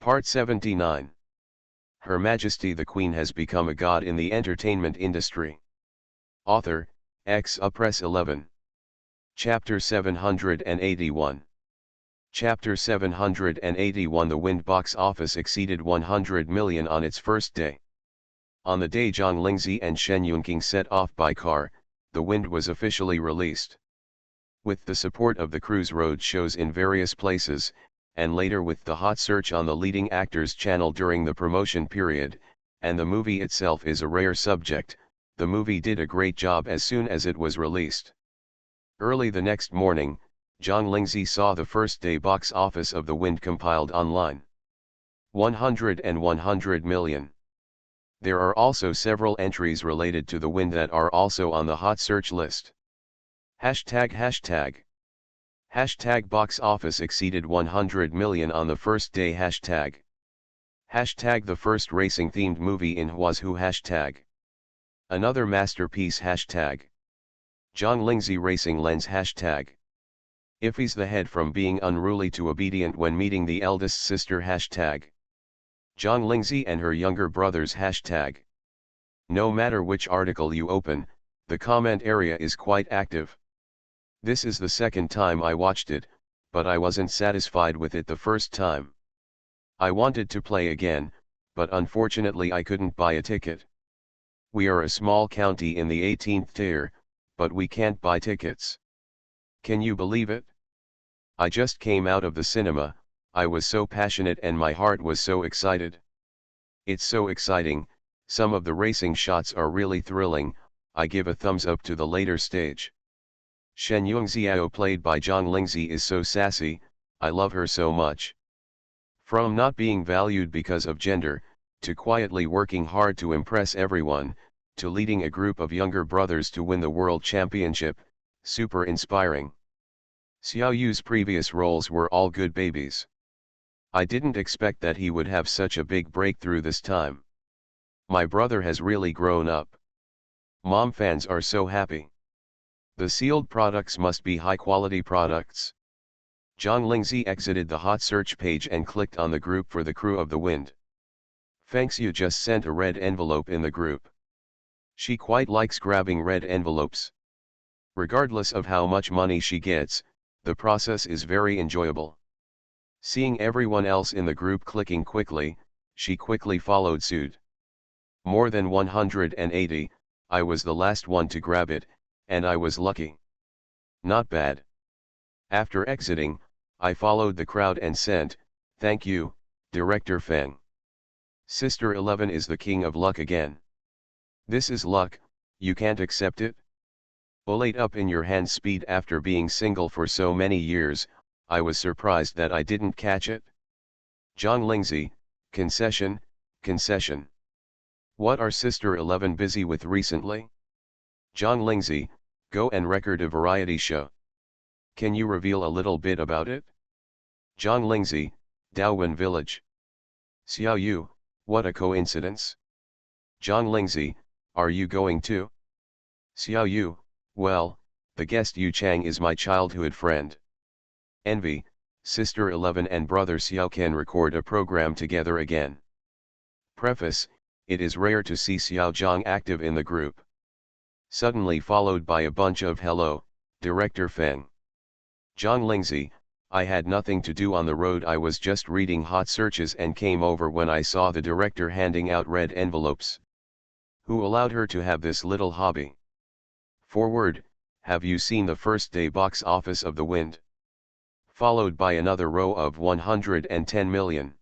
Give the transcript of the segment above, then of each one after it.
Part 79. Her Majesty the Queen has become a god in the entertainment industry. Author, Press 11. Chapter 781. Chapter 781. The Wind box office exceeded 100 million on its first day. On the day Zhang Lingzi and Shen Yunqing set off by car, The Wind was officially released. With the support of the cruise road shows in various places, and later with the hot search on the leading actors channel during the promotion period, and the movie itself is a rare subject, the movie did a great job as soon as it was released. Early the next morning, Zhang Lingzi saw the first day box office of The Wind compiled online. 100 million. There are also several entries related to The Wind that are also on the hot search list. Hashtag box office exceeded 100 million on the first day. Hashtag the first racing themed movie in Huazhu. Hashtag another masterpiece. Hashtag Zhang Lingzi racing lens. Hashtag if he's the head from being unruly to obedient when meeting the eldest sister. Hashtag Zhang Lingzi and her younger brothers. Hashtag no matter which article you open, the comment area is quite active. This is the second time I watched it, but I wasn't satisfied with it the first time. I wanted to play again, but unfortunately I couldn't buy a ticket. We are a small county in the 18th tier, but we can't buy tickets. Can you believe it? I just came out of the cinema, I was so passionate and my heart was so excited. It's so exciting, some of the racing shots are really thrilling. I give a thumbs up to the later stage. Shen Yunxiao, played by Zhang Lingzi, is so sassy, I love her so much. From not being valued because of gender, to quietly working hard to impress everyone, to leading a group of younger brothers to win the world championship, super inspiring. Xiao Yu's previous roles were all good babies. I didn't expect that he would have such a big breakthrough this time. My brother has really grown up. Mom fans are so happy. The sealed products must be high-quality products. Zhang Lingzi exited the hot search page and clicked on the group for the crew of The Wind. Feng Xiu just sent a red envelope in the group. She quite likes grabbing red envelopes. Regardless of how much money she gets, the process is very enjoyable. Seeing everyone else in the group clicking quickly, she quickly followed suit. More than 180, I was the last one to grab it, and I was lucky. Not bad. After exiting, I followed the crowd and sent, "Thank you, Director Feng. Sister 11 is the king of luck again. This is luck, you can't accept it? Bullet up in your hand speed." After being single for so many years, I was surprised that I didn't catch it. Zhang Lingzi, concession. What are Sister 11 busy with recently? Zhang Lingzi, go and record a variety show. Can you reveal a little bit about it? Zhang Lingzi, Daowen Village. Xiao Yu, what a coincidence. Zhang Lingzi, are you going too? Xiao Yu, well, the guest Yu Chang is my childhood friend. Envy, Sister 11 and brother Xiao can record a program together again. Preface, it is rare to see Xiao Zhang active in the group. Suddenly followed by a bunch of "Hello, Director Feng." Zhang Lingzi, I had nothing to do on the road, I was just reading hot searches and came over when I saw the director handing out red envelopes. Who allowed her to have this little hobby? Forward, have you seen the first day box office of The Wind? Followed by another row of 110 million.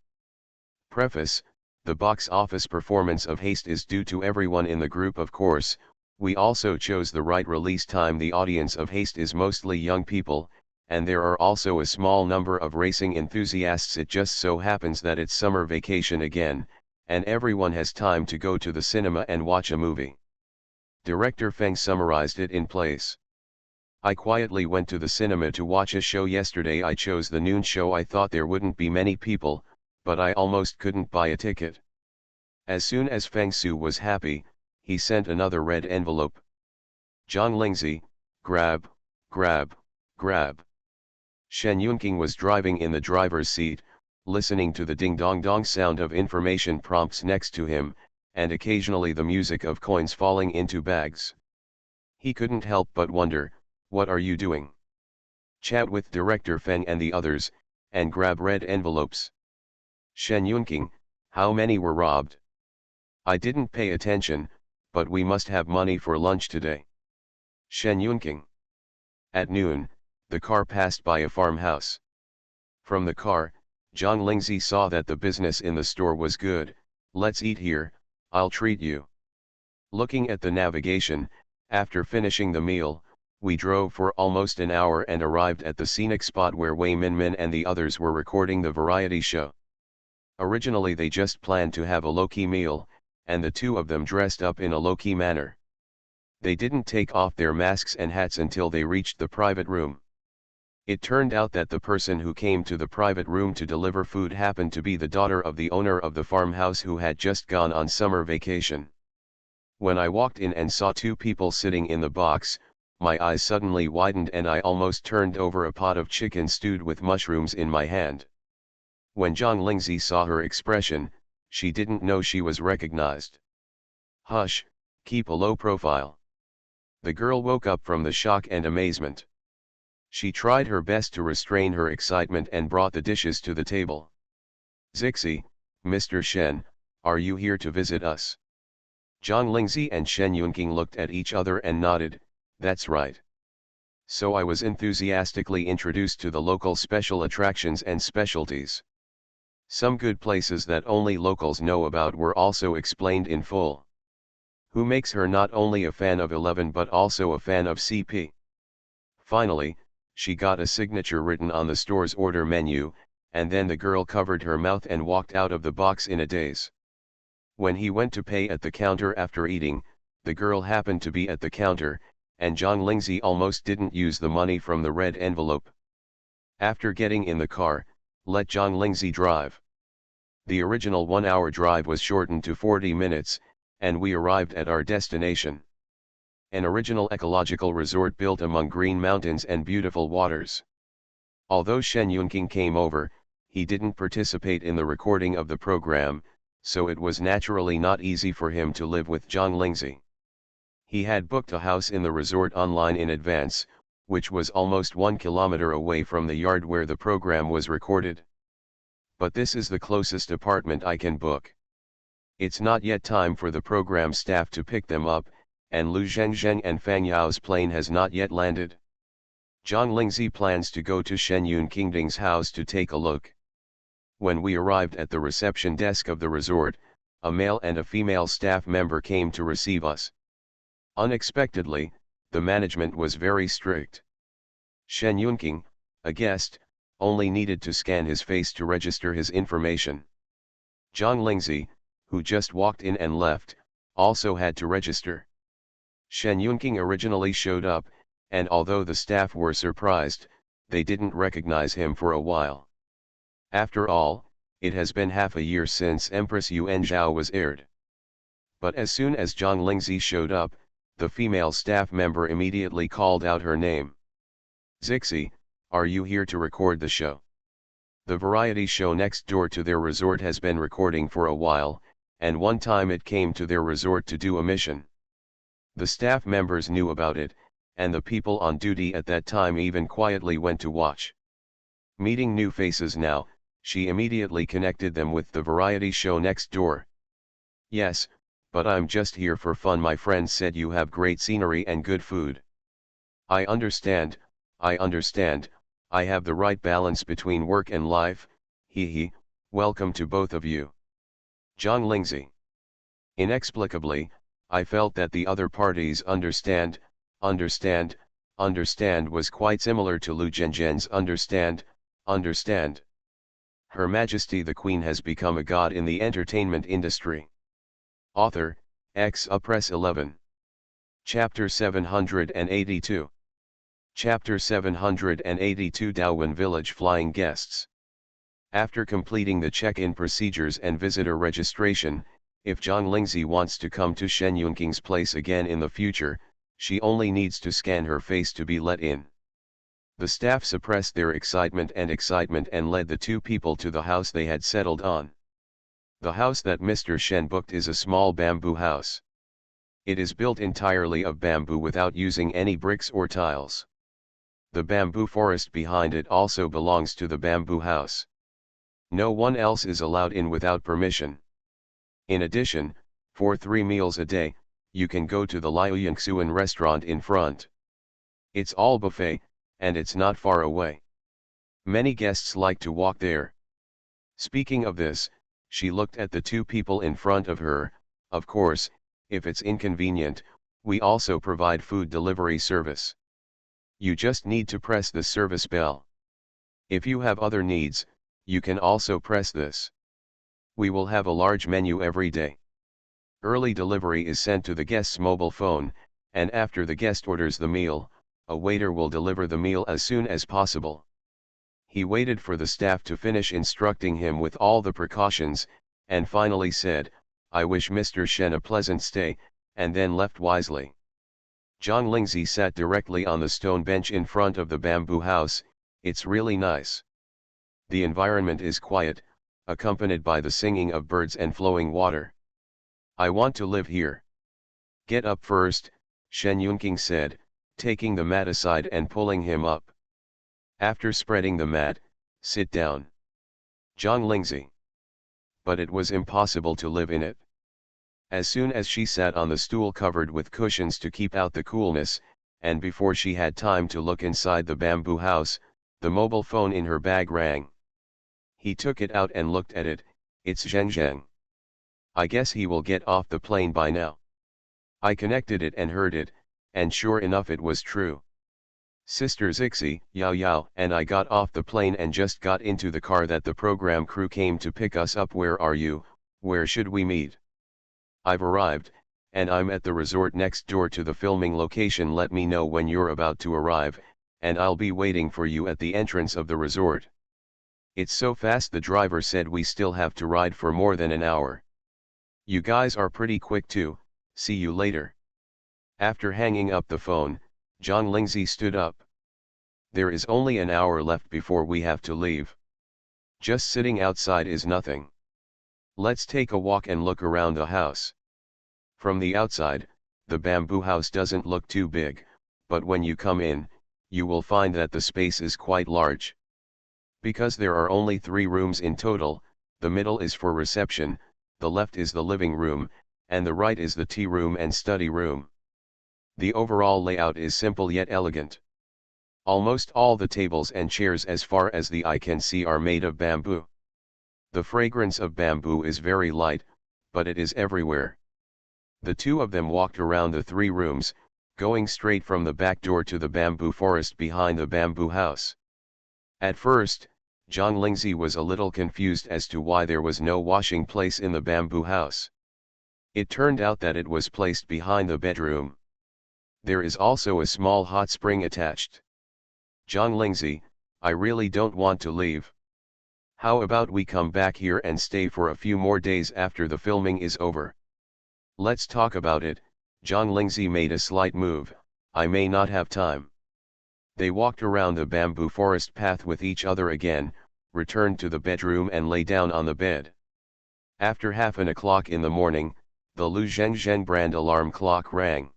Preface, the box office performance of Haste is due to everyone in the group, of course. We also chose the right release time. The audience of Haste is mostly young people, and there are also a small number of racing enthusiasts. It just so happens that it's summer vacation again, and everyone has time to go to the cinema and watch a movie. Director Feng summarized it in place. I quietly went to the cinema to watch a show yesterday. I chose the noon show. I thought there wouldn't be many people, but I almost couldn't buy a ticket. As soon as Feng Su was happy, he sent another red envelope. Zhang Lingzi, grab. Shen Yunqing was driving in the driver's seat, listening to the ding-dong-dong sound of information prompts next to him, and occasionally the music of coins falling into bags. He couldn't help but wonder, what are you doing? Chat with Director Feng and the others, and grab red envelopes. Shen Yunqing, how many were robbed? I didn't pay attention, but we must have money for lunch today. Shen Yunqing. At noon, the car passed by a farmhouse. From the car, Zhang Lingzi saw that the business in the store was good. Let's eat here, I'll treat you. Looking at the navigation, after finishing the meal, we drove for almost an hour and arrived at the scenic spot where Wei Minmin and the others were recording the variety show. Originally they just planned to have a low-key meal, and the two of them dressed up in a low-key manner. They didn't take off their masks and hats until they reached the private room. It turned out that the person who came to the private room to deliver food happened to be the daughter of the owner of the farmhouse who had just gone on summer vacation. When I walked in and saw two people sitting in the box, my eyes suddenly widened and I almost turned over a pot of chicken stewed with mushrooms in my hand. When Zhang Lingzi saw her expression, she didn't know she was recognized. Hush, keep a low profile. The girl woke up from the shock and amazement. She tried her best to restrain her excitement and brought the dishes to the table. Zixi, Mr. Shen, are you here to visit us? Zhang Lingzi and Shen Yunqing looked at each other and nodded, that's right. So I was enthusiastically introduced to the local special attractions and specialties. Some good places that only locals know about were also explained in full. Who makes her not only a fan of 11 but also a fan of CP. Finally, she got a signature written on the store's order menu, and then the girl covered her mouth and walked out of the box in a daze. When he went to pay at the counter after eating, the girl happened to be at the counter, and Zhang Lingzi almost didn't use the money from the red envelope. After getting in the car, let Zhang Lingzi drive. The original 1-hour drive was shortened to 40 minutes, and we arrived at our destination. An original ecological resort built among green mountains and beautiful waters. Although Shen Yunqing came over, he didn't participate in the recording of the program, so it was naturally not easy for him to live with Zhang Lingzi. He had booked a house in the resort online in advance, which was almost 1 kilometer away from the yard where the program was recorded. But this is the closest apartment I can book. It's not yet time for the program staff to pick them up, and Lu Zhengzheng and Fang Yao's plane has not yet landed. Zhang Lingzi plans to go to Shen Yunqing's house to take a look. When we arrived at the reception desk of the resort, a male and a female staff member came to receive us. Unexpectedly, the management was very strict. Shen Yunqing, a guest, only needed to scan his face to register his information. Zhang Lingzi, who just walked in and left, also had to register. Shen Yunqing originally showed up, and although the staff were surprised, they didn't recognize him for a while. After all, it has been half a year since Empress Yuan Zhao was aired. But as soon as Zhang Lingzi showed up, the female staff member immediately called out her name. Zixi, are you here to record the show? The variety show next door to their resort has been recording for a while, and one time it came to their resort to do a mission. The staff members knew about it, and the people on duty at that time even quietly went to watch. Meeting new faces now, she immediately connected them with the variety show next door. Yes, but I'm just here for fun. My friend said you have great scenery and good food. I understand, I have the right balance between work and life, hee, welcome to both of you. Zhang Lingzi. Inexplicably, I felt that the other party's understand was quite similar to Lu Zhengzhen's understand. Her Majesty the Queen has become a god in the entertainment industry. Author, Press 11. Chapter 782. Chapter 782 Daowen Village Flying Guests. After completing the check-in procedures and visitor registration, if Zhang Lingzi wants to come to Shen Yunqing's place again in the future, she only needs to scan her face to be let in. The staff suppressed their excitement and led the two people to the house they had settled on. The house that Mr. Shen booked is a small bamboo house. It is built entirely of bamboo without using any bricks or tiles. The bamboo forest behind it also belongs to the bamboo house. No one else is allowed in without permission. In addition, for 3 meals a day, you can go to the Liuyangsuan restaurant in front. It's all buffet, and it's not far away. Many guests like to walk there. Speaking of this, she looked at the two people in front of her. Of course, if it's inconvenient, we also provide food delivery service. You just need to press the service bell. If you have other needs, you can also press this. We will have a large menu every day. Early delivery is sent to the guest's mobile phone, and after the guest orders the meal, a waiter will deliver the meal as soon as possible. He waited for the staff to finish instructing him with all the precautions, and finally said, "I wish Mr. Shen a pleasant stay," and then left wisely. Zhang Lingzi sat directly on the stone bench in front of the bamboo house. It's really nice. The environment is quiet, accompanied by the singing of birds and flowing water. I want to live here. Get up first, Shen Yunqing said, taking the mat aside and pulling him up. After spreading the mat, sit down. Zhang Lingzi. But it was impossible to live in it. As soon as she sat on the stool covered with cushions to keep out the coolness, and before she had time to look inside the bamboo house, the mobile phone in her bag rang. He took it out and looked at it. It's Zheng Zheng. I guess he will get off the plane by now. I connected it and heard it, and sure enough it was true. Sister Zixi, Yao Yao and I got off the plane and just got into the car that the program crew came to pick us up. Where are you? Where should we meet? I've arrived, and I'm at the resort next door to the filming location. Let me know when you're about to arrive, and I'll be waiting for you at the entrance of the resort. It's so fast, the driver said. We still have to ride for more than an hour. You guys are pretty quick too. See you later. After hanging up the phone, Zhang Lingzi stood up. There is only an hour left before we have to leave. Just sitting outside is nothing. Let's take a walk and look around the house. From the outside, the bamboo house doesn't look too big, but when you come in, you will find that the space is quite large. Because there are only 3 rooms in total, the middle is for reception, the left is the living room, and the right is the tea room and study room. The overall layout is simple yet elegant. Almost all the tables and chairs as far as the eye can see are made of bamboo. The fragrance of bamboo is very light, but it is everywhere. The two of them walked around the 3 rooms, going straight from the back door to the bamboo forest behind the bamboo house. At first, Zhang Lingzi was a little confused as to why there was no washing place in the bamboo house. It turned out that it was placed behind the bedroom. There is also a small hot spring attached. Zhang Lingzi, I really don't want to leave. How about we come back here and stay for a few more days after the filming is over? Let's talk about it. Zhang Lingzi made a slight move. I may not have time. They walked around the bamboo forest path with each other again, returned to the bedroom and lay down on the bed. After 1:30 in the morning, the Lu Zhengzheng brand alarm clock rang.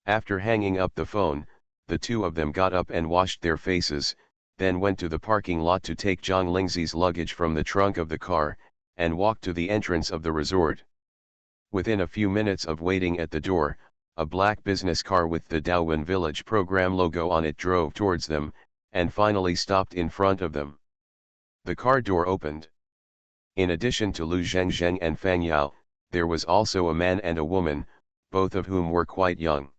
After hanging up the phone, the two of them got up and washed their faces, then went to the parking lot to take Zhang Lingzi's luggage from the trunk of the car, and walked to the entrance of the resort. Within a few minutes of waiting at the door, a black business car with the Daowen Village program logo on it drove towards them, and finally stopped in front of them. The car door opened. In addition to Lu Zhengzheng and Fang Yao, there was also a man and a woman, both of whom were quite young.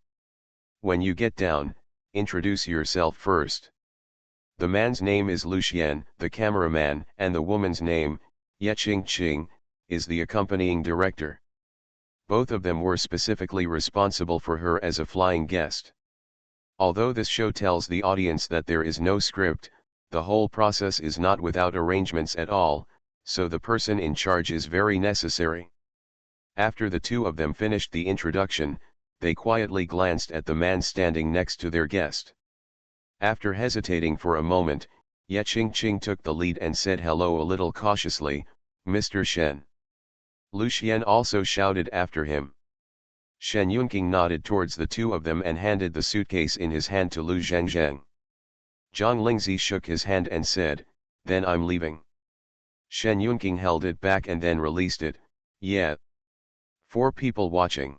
When you get down, introduce yourself first. The man's name is Lu Xian, the cameraman, and the woman's name, Yeqing Qing, is the accompanying director. Both of them were specifically responsible for her as a flying guest. Although this show tells the audience that there is no script, the whole process is not without arrangements at all, so the person in charge is very necessary. After the two of them finished the introduction, they quietly glanced at the man standing next to their guest. After hesitating for a moment, Ye Qingqing took the lead and said hello a little cautiously, "Mr. Shen." Lu Xian also shouted after him. Shen Yunqing nodded towards the two of them and handed the suitcase in his hand to Lu Zhengzheng. Zhang Lingzi shook his hand and said, "Then I'm leaving." Shen Yunqing held it back and then released it. "Yeah. 4 people watching.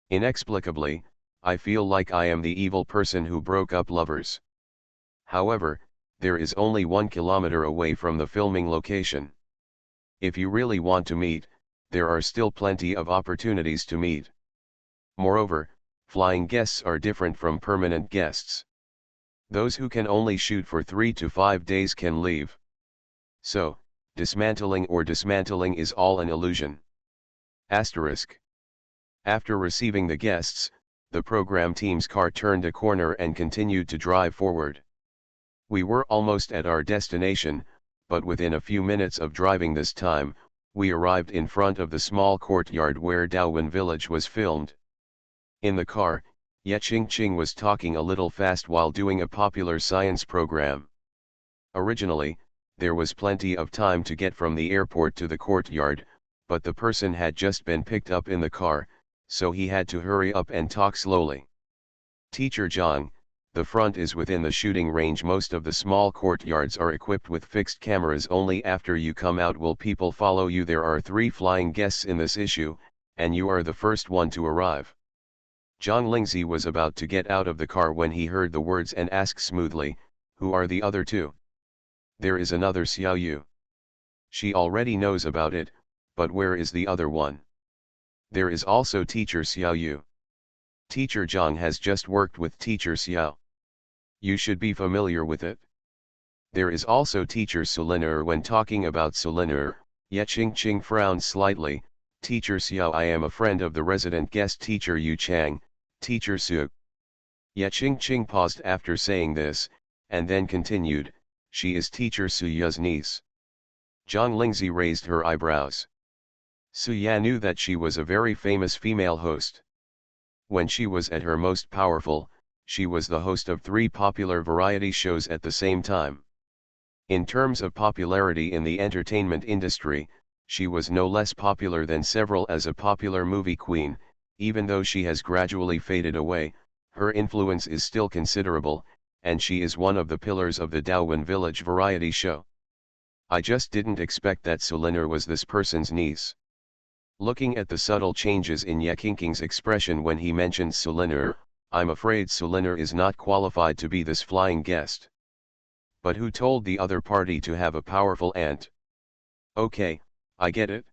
Inexplicably, I feel like I am the evil person who broke up lovers. However, there is only 1 kilometer away from the filming location. If you really want to meet, there are still plenty of opportunities to meet. Moreover, flying guests are different from permanent guests. Those who can only shoot for 3 to 5 days can leave. So, dismantling is all an illusion." Asterisk. After receiving the guests, the program team's car turned a corner and continued to drive forward. We were almost at our destination, but within a few minutes of driving this time, we arrived in front of the small courtyard where Daowen village was filmed. In the car, Ye Qingqing was talking a little fast while doing a popular science program. Originally, there was plenty of time to get from the airport to the courtyard, but the person had just been picked up in the car, so he had to hurry up and talk slowly. "Teacher Zhang, the front is within the shooting range. Most of the small courtyards are equipped with fixed cameras. Only after you come out will people follow you. There are 3 flying guests in this issue, and you are the first one to arrive." Zhang Lingzi was about to get out of the car when he heard the words and asked smoothly, "Who are the other 2? There is another Xiao Yu. She already knows about it, but where is the other one? There is also Teacher Xiao Yu. Teacher Zhang has just worked with Teacher Xiao. You should be familiar with it. There is also Teacher Suliner." When talking about Suliner, Ye Qingqing frowned slightly. "Teacher Xiao, I am a friend of the resident guest Teacher Yu Chang, Teacher Su." Ye Qingqing paused after saying this, and then continued, "She is Teacher Su Ya's niece." Zhang Lingzi raised her eyebrows. Su Ya knew that she was a very famous female host. When she was at her most powerful, she was the host of 3 popular variety shows at the same time. In terms of popularity in the entertainment industry, she was no less popular than several as a popular movie queen. Even though she has gradually faded away, her influence is still considerable, and she is one of the pillars of the Daowen village variety show. I just didn't expect that Suliner was this person's niece. Looking at the subtle changes in Ye Qingqing's expression when he mentioned Suliner, I'm afraid Suliner is not qualified to be this flying guest. But who told the other party to have a powerful aunt? Okay, I get it.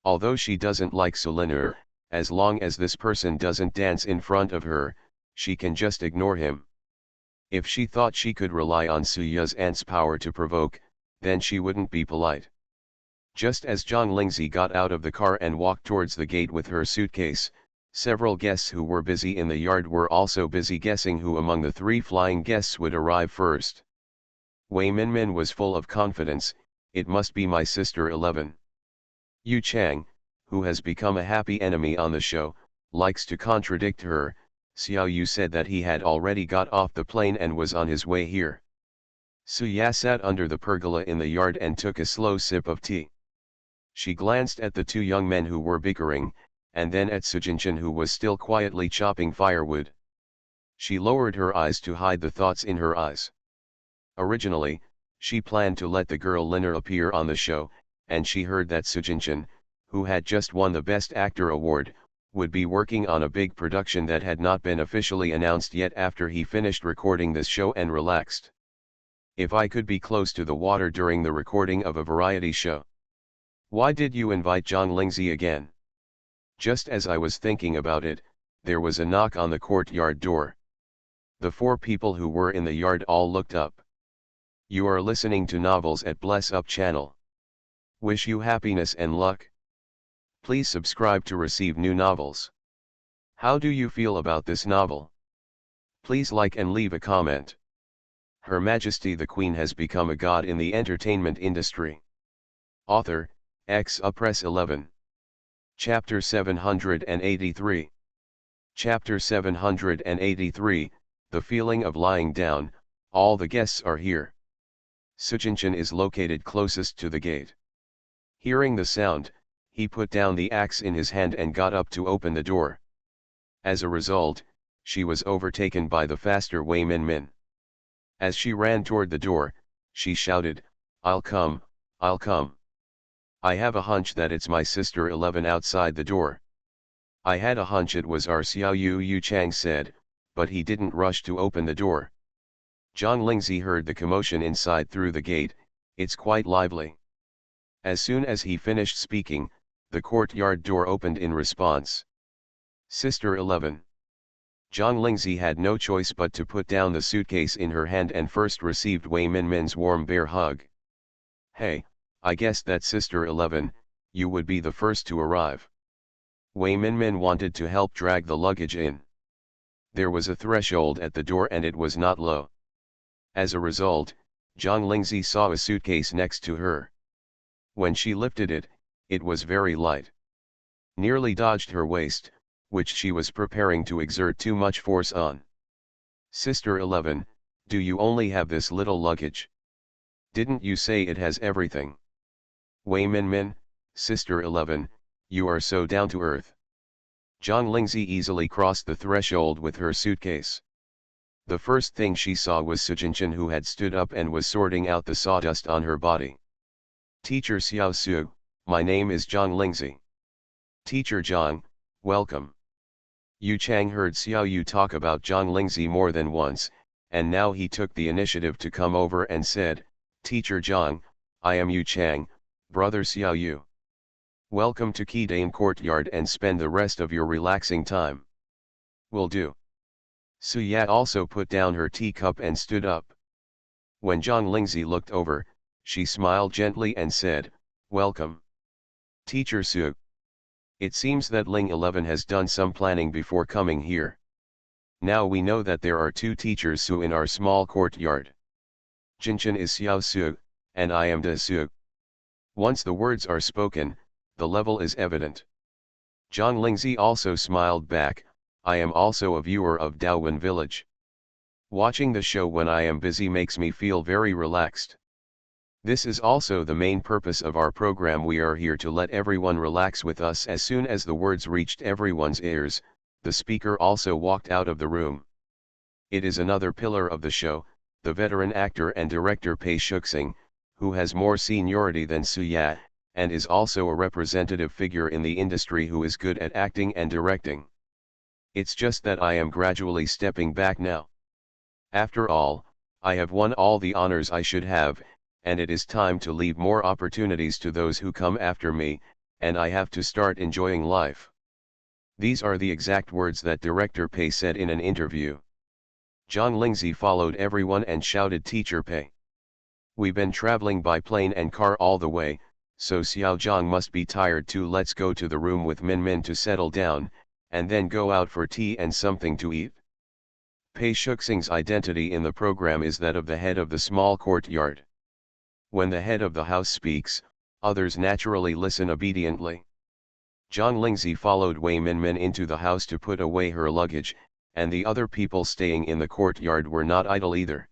Although she doesn't like Suliner, as long as this person doesn't dance in front of her, she can just ignore him. If she thought she could rely on Su Ya's aunt's power to provoke, then she wouldn't be polite. Just as Zhang Lingzi got out of the car and walked towards the gate with her suitcase, several guests who were busy in the yard were also busy guessing who among the 3 flying guests would arrive first. Wei Minmin was full of confidence. "It must be my sister 11. Yu Chang, who has become a happy enemy on the show, likes to contradict her." Xiao Yu said that he had already got off the plane and was on his way here. Su Ya sat under the pergola in the yard and took a slow sip of tea. She glanced at the 2 young men who were bickering, and then at Su Jinchen who was still quietly chopping firewood. She lowered her eyes to hide the thoughts in her eyes. Originally, she planned to let the girl Liner appear on the show, and she heard that Su Jinchen, who had just won the Best Actor award, would be working on a big production that had not been officially announced yet after he finished recording this show and relaxed. If I could be close to the water during the recording of a variety show. Why did you invite Zhang Lingzi again? Just as I was thinking about it, there was a knock on the courtyard door. The 4 people who were in the yard all looked up. You are listening to Novels at Bless Up channel. Wish you happiness and luck. Please subscribe to receive new novels. How do you feel about this novel? Please like and leave a comment. Her Majesty the Queen has become a god in the entertainment industry. Author, Press 11. Chapter 783. Chapter 783, the feeling of lying down, all the guests are here. Sujinchan is located closest to the gate. Hearing the sound, he put down the axe in his hand and got up to open the door. As a result, she was overtaken by the faster Wei Minmin. As she ran toward the door, she shouted, "I'll come, I'll come. I have a hunch that it's my sister 11 outside the door." "I had a hunch it was our Xiao Yu," Chang said, but he didn't rush to open the door. Zhang Lingzi heard the commotion inside through the gate. "It's quite lively." As soon as he finished speaking, the courtyard door opened in response. "Sister 11. Zhang Lingzi had no choice but to put down the suitcase in her hand and first received Wei Minmin's warm bear hug. "Hey, I guessed that Sister 11, you would be the first to arrive." Wei Minmin wanted to help drag the luggage in. There was a threshold at the door and it was not low. As a result, Zhang Lingzi saw a suitcase next to her. When she lifted it, it was very light. Nearly dodged her waist, which she was preparing to exert too much force on. "Sister 11, do you only have this little luggage? Didn't you say it has everything?" "Wei Minmin, Sister 11, you are so down to earth." Zhang Lingzi easily crossed the threshold with her suitcase. The first thing she saw was Sujinchan, who had stood up and was sorting out the sawdust on her body. "Teacher Xiao Su, my name is Zhang Lingzi." "Teacher Zhang, welcome." Yu Chang heard Xiao Yu talk about Zhang Lingzi more than once, and now he took the initiative to come over and said, "Teacher Zhang, I am Yu Chang, brother Xiao Yu. Welcome to Qidane Courtyard and spend the rest of your relaxing time." "Will do." Su Ya also put down her teacup and stood up. When Zhang Lingzi looked over, she smiled gently and said, "Welcome. Teacher Su. It seems that Ling 11 has done some planning before coming here. Now we know that there are 2 teachers Su in our small courtyard. Jinchan is Xiao Su, and I am De Su." Once the words are spoken, the level is evident. Zhang Lingzi also smiled back, "I am also a viewer of Daowen Village. Watching the show when I am busy makes me feel very relaxed. This is also the main purpose of our program. We are here to let everyone relax with us." As soon as the words reached everyone's ears, the speaker also walked out of the room. It is another pillar of the show, the veteran actor and director Pei Shuxing, who has more seniority than Su Ya, and is also a representative figure in the industry who is good at acting and directing. It's just that I am gradually stepping back now. After all, I have won all the honors I should have, and it is time to leave more opportunities to those who come after me, and I have to start enjoying life. These are the exact words that director Pei said in an interview. Zhang Lingzi followed everyone and shouted, "Teacher Pei. We've been traveling by plane and car all the way, so Xiao Zhang must be tired too. Let's go to the room with Min Min to settle down, and then go out for tea and something to eat." Pei Shuxing's identity in the program is that of the head of the small courtyard. When the head of the house speaks, others naturally listen obediently. Zhang Lingzi followed Wei Minmin into the house to put away her luggage, and the other people staying in the courtyard were not idle either.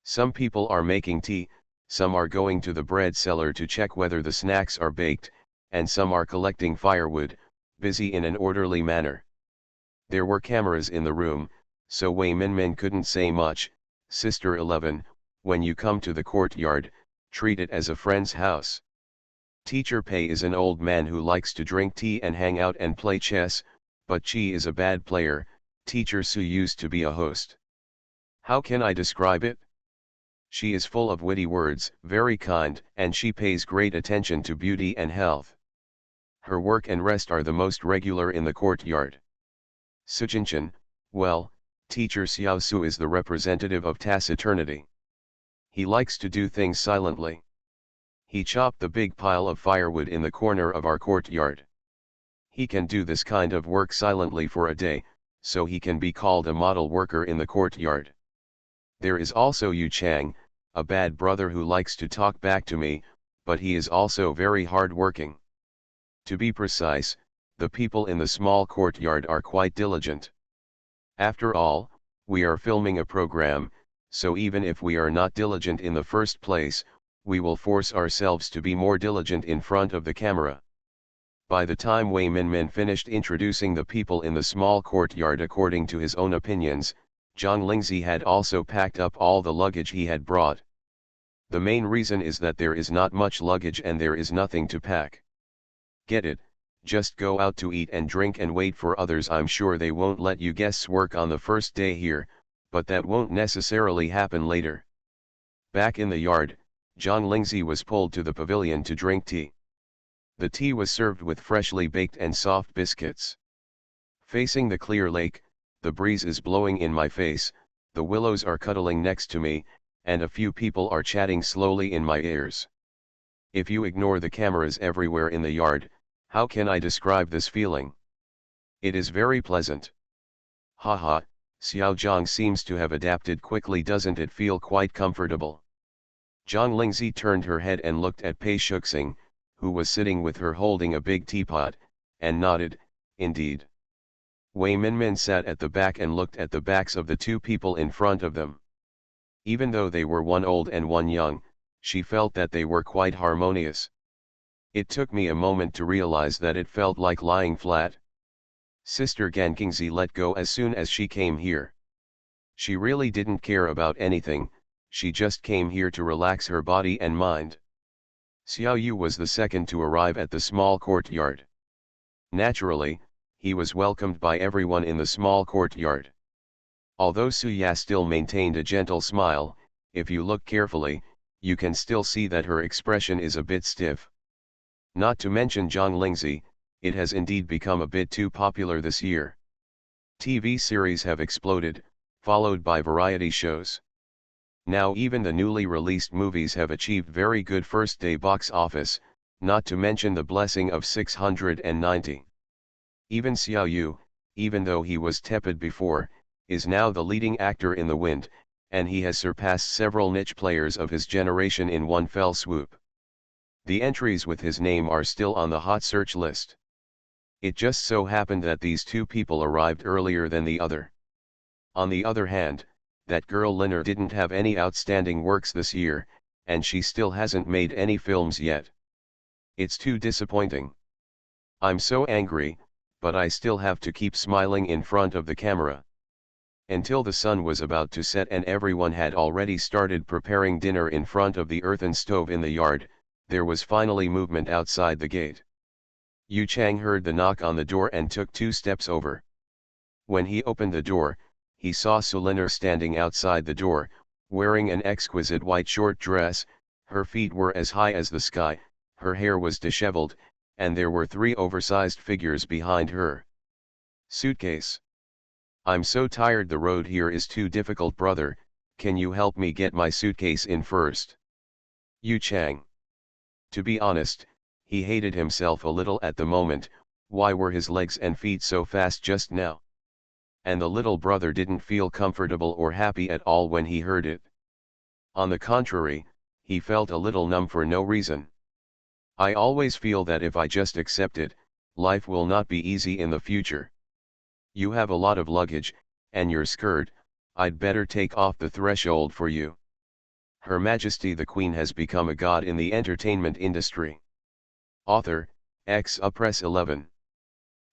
Some people are making tea, some are going to the bread cellar to check whether the snacks are baked, and some are collecting firewood, busy in an orderly manner. There were cameras in the room, so Wei Minmin couldn't say much. "Sister 11, when you come to the courtyard, treat it as a friend's house. Teacher Pei is an old man who likes to drink tea and hang out and play chess, but she is a bad player. Teacher Su used to be a host. How can I describe it? She is full of witty words, very kind, and she pays great attention to beauty and health. Her work and rest are the most regular in the courtyard." Sujinchan, well, Teacher Xiao Su is the representative of taciturnity. He likes to do things silently. He chopped the big pile of firewood in the corner of our courtyard. He can do this kind of work silently for a day, so he can be called a model worker in the courtyard. There is also Yu Chang, a bad brother who likes to talk back to me, but he is also very hard-working. To be precise, the people in the small courtyard are quite diligent. After all, We are filming a program, so even if we are not diligent in the first place, we will force ourselves to be more diligent in front of the camera. By the time Wei Minmin finished introducing the people in the small courtyard according to his own opinions, Zhang Lingzi had also packed up all the luggage he had brought. The main reason is that there is not much luggage and there is nothing to pack. Get it? Just go out to eat and drink and wait for others. I'm sure they won't let you guests work on the first day here, but that won't necessarily happen later. Back in the yard, Zhang Lingzi was pulled to the pavilion to drink tea. The tea was served with freshly baked and soft biscuits. Facing the clear lake, the breeze is blowing in my face, the willows are cuddling next to me, and a few people are chatting slowly in my ears. If you ignore the cameras everywhere in the yard, how can I describe this feeling? It is very pleasant. Haha, Xiao Zhang seems to have adapted quickly. Doesn't it feel quite comfortable? Zhang Lingzi turned her head and looked at Pei Shuxing, who was sitting with her holding a big teapot, and nodded, indeed. Wei Minmin sat at the back and looked at the backs of the two people in front of them. Even though they were one old and one young, she felt that they were quite harmonious. It took me a moment to realize that it felt like lying flat. Sister Ganqingzi let go as soon as she came here. She really didn't care about anything, she just came here to relax her body and mind. Xiao Yu was the second to arrive at the small courtyard. Naturally, he was welcomed by everyone in the small courtyard. Although Su Ya still maintained a gentle smile, if you look carefully, you can still see that her expression is a bit stiff. Not to mention Zhang Lingzi, it has indeed become a bit too popular this year. TV series have exploded, followed by variety shows. Now even the newly released movies have achieved very good first-day box office, not to mention the blessing of 690. Even Xiao Yu, even though he was tepid before, is now the leading actor in The Wind, and he has surpassed several niche players of his generation in one fell swoop. The entries with his name are still on the hot search list. It just so happened that these two people arrived earlier than the other. On the other hand, that girl Liner didn't have any outstanding works this year, and she still hasn't made any films yet. It's too disappointing. I'm so angry, but I still have to keep smiling in front of the camera. Until the sun was about to set and everyone had already started preparing dinner in front of the earthen stove in the yard, there was finally movement outside the gate. Yu Chang heard the knock on the door and took 2 steps over. When he opened the door, he saw Su Liner standing outside the door, wearing an exquisite white short dress, her feet were as high as the sky, her hair was disheveled, and there were 3 oversized figures behind her. Suitcase. I'm so tired, the road here is too difficult, brother, can you help me get my suitcase in first? Yu Chang. To be honest, he hated himself a little at the moment. Why were his legs and feet so fast just now? And the little brother didn't feel comfortable or happy at all when he heard it. On the contrary, he felt a little numb for no reason. I always feel that if I just accept it, life will not be easy in the future. You have a lot of luggage, and you're scared, I'd better take off the threshold for you. Her Majesty the Queen has become a god in the entertainment industry. Author, Press 11.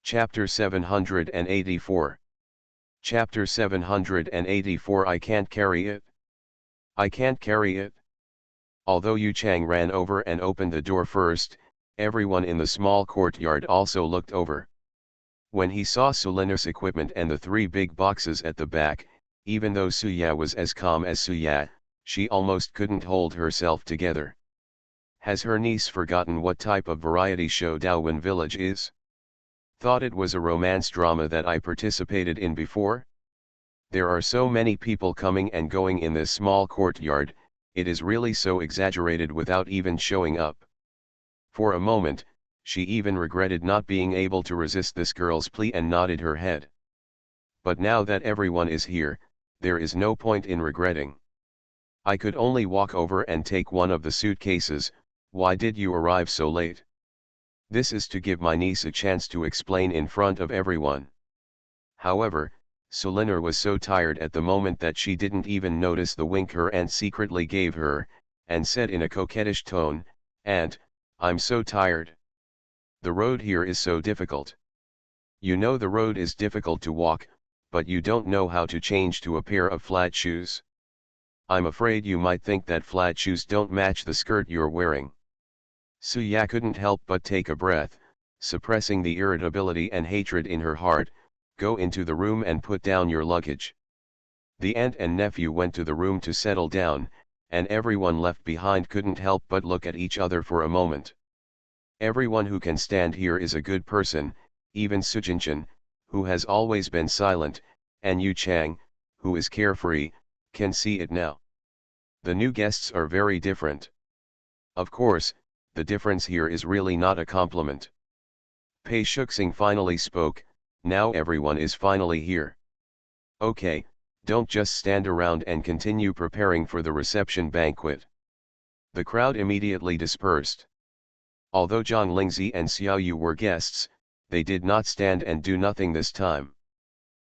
Chapter 784. Chapter 784. I can't carry it. I can't carry it. Although Yu Chang ran over and opened the door first, everyone in the small courtyard also looked over. When he saw Su Liner's equipment and the 3 big boxes at the back, even though Su Ya was as calm as Su Ya, she almost couldn't hold herself together. Has her niece forgotten what type of variety show Daowin Village is? Thought it was a romance drama that I participated in before? There are so many people coming and going in this small courtyard, it is really so exaggerated without even showing up. For a moment, she even regretted not being able to resist this girl's plea and nodded her head. But now that everyone is here, there is no point in regretting. I could only walk over and take one of the suitcases. Why did you arrive so late? This is to give my niece a chance to explain in front of everyone. However, Sulinor was so tired at the moment that she didn't even notice the wink her aunt secretly gave her, and said in a coquettish tone, "Aunt, I'm so tired. The road here is so difficult. You know the road is difficult to walk, but you don't know how to change to a pair of flat shoes. I'm afraid you might think that flat shoes don't match the skirt you're wearing." Suya couldn't help but take a breath, suppressing the irritability and hatred in her heart. "Go into the room and put down your luggage." The aunt and nephew went to the room to settle down, and everyone left behind couldn't help but look at each other for a moment. Everyone who can stand here is a good person, even Sujinchan, who has always been silent, and Yu Chang, who is carefree, can see it now. The new guests are very different. Of course, the difference here is really not a compliment. Pei Shuxing finally spoke. "Now everyone is finally here. Okay, don't just stand around and continue preparing for the reception banquet." The crowd immediately dispersed. Although Zhang Lingzi and Xiao Yu were guests, they did not stand and do nothing this time.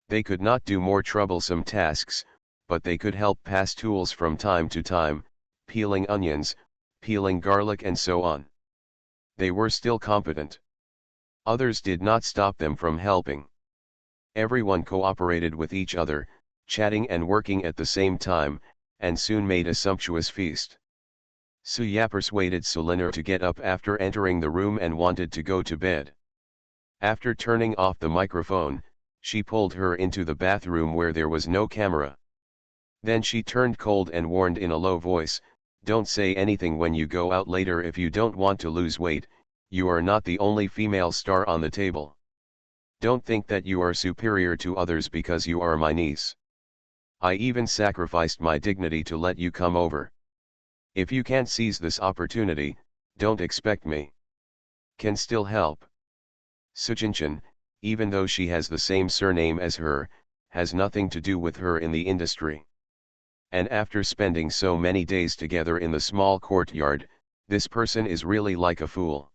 They could not do more troublesome tasks, but they could help pass tools from time to time, peeling onions, peeling garlic and so on. They were still competent. Others did not stop them from helping. Everyone cooperated with each other, chatting and working at the same time, and soon made a sumptuous feast. Suya persuaded Sulinor to get up after entering the room and wanted to go to bed. After turning off the microphone, she pulled her into the bathroom where there was no camera. Then she turned cold and warned in a low voice, "Don't say anything when you go out later if you don't want to lose weight. You are not the only female star on the table. Don't think that you are superior to others because you are my niece. I even sacrificed my dignity to let you come over. If you can't seize this opportunity, don't expect me. Can still help." Sujinchan, even though she has the same surname as her, has nothing to do with her in the industry. And after spending so many days together in the small courtyard, this person is really like a fool.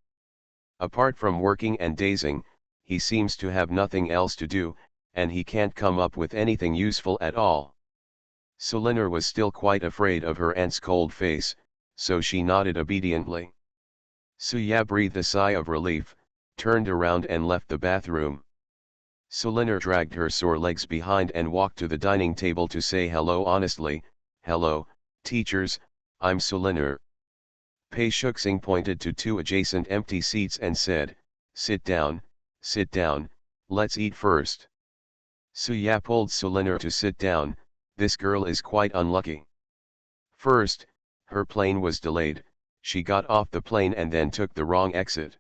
Apart from working and dazing, he seems to have nothing else to do, and he can't come up with anything useful at all. Sulinor was still quite afraid of her aunt's cold face, so she nodded obediently. Suya breathed a sigh of relief, turned around and left the bathroom. Sulinor dragged her sore legs behind and walked to the dining table to say hello honestly. "Hello, teachers, I'm Sulinor." Pei Shuxing pointed to two adjacent empty seats and said, sit down, let's eat first." Suya pulled Sulinor to sit down. "This girl is quite unlucky. First, her plane was delayed, she got off the plane and then took the wrong exit.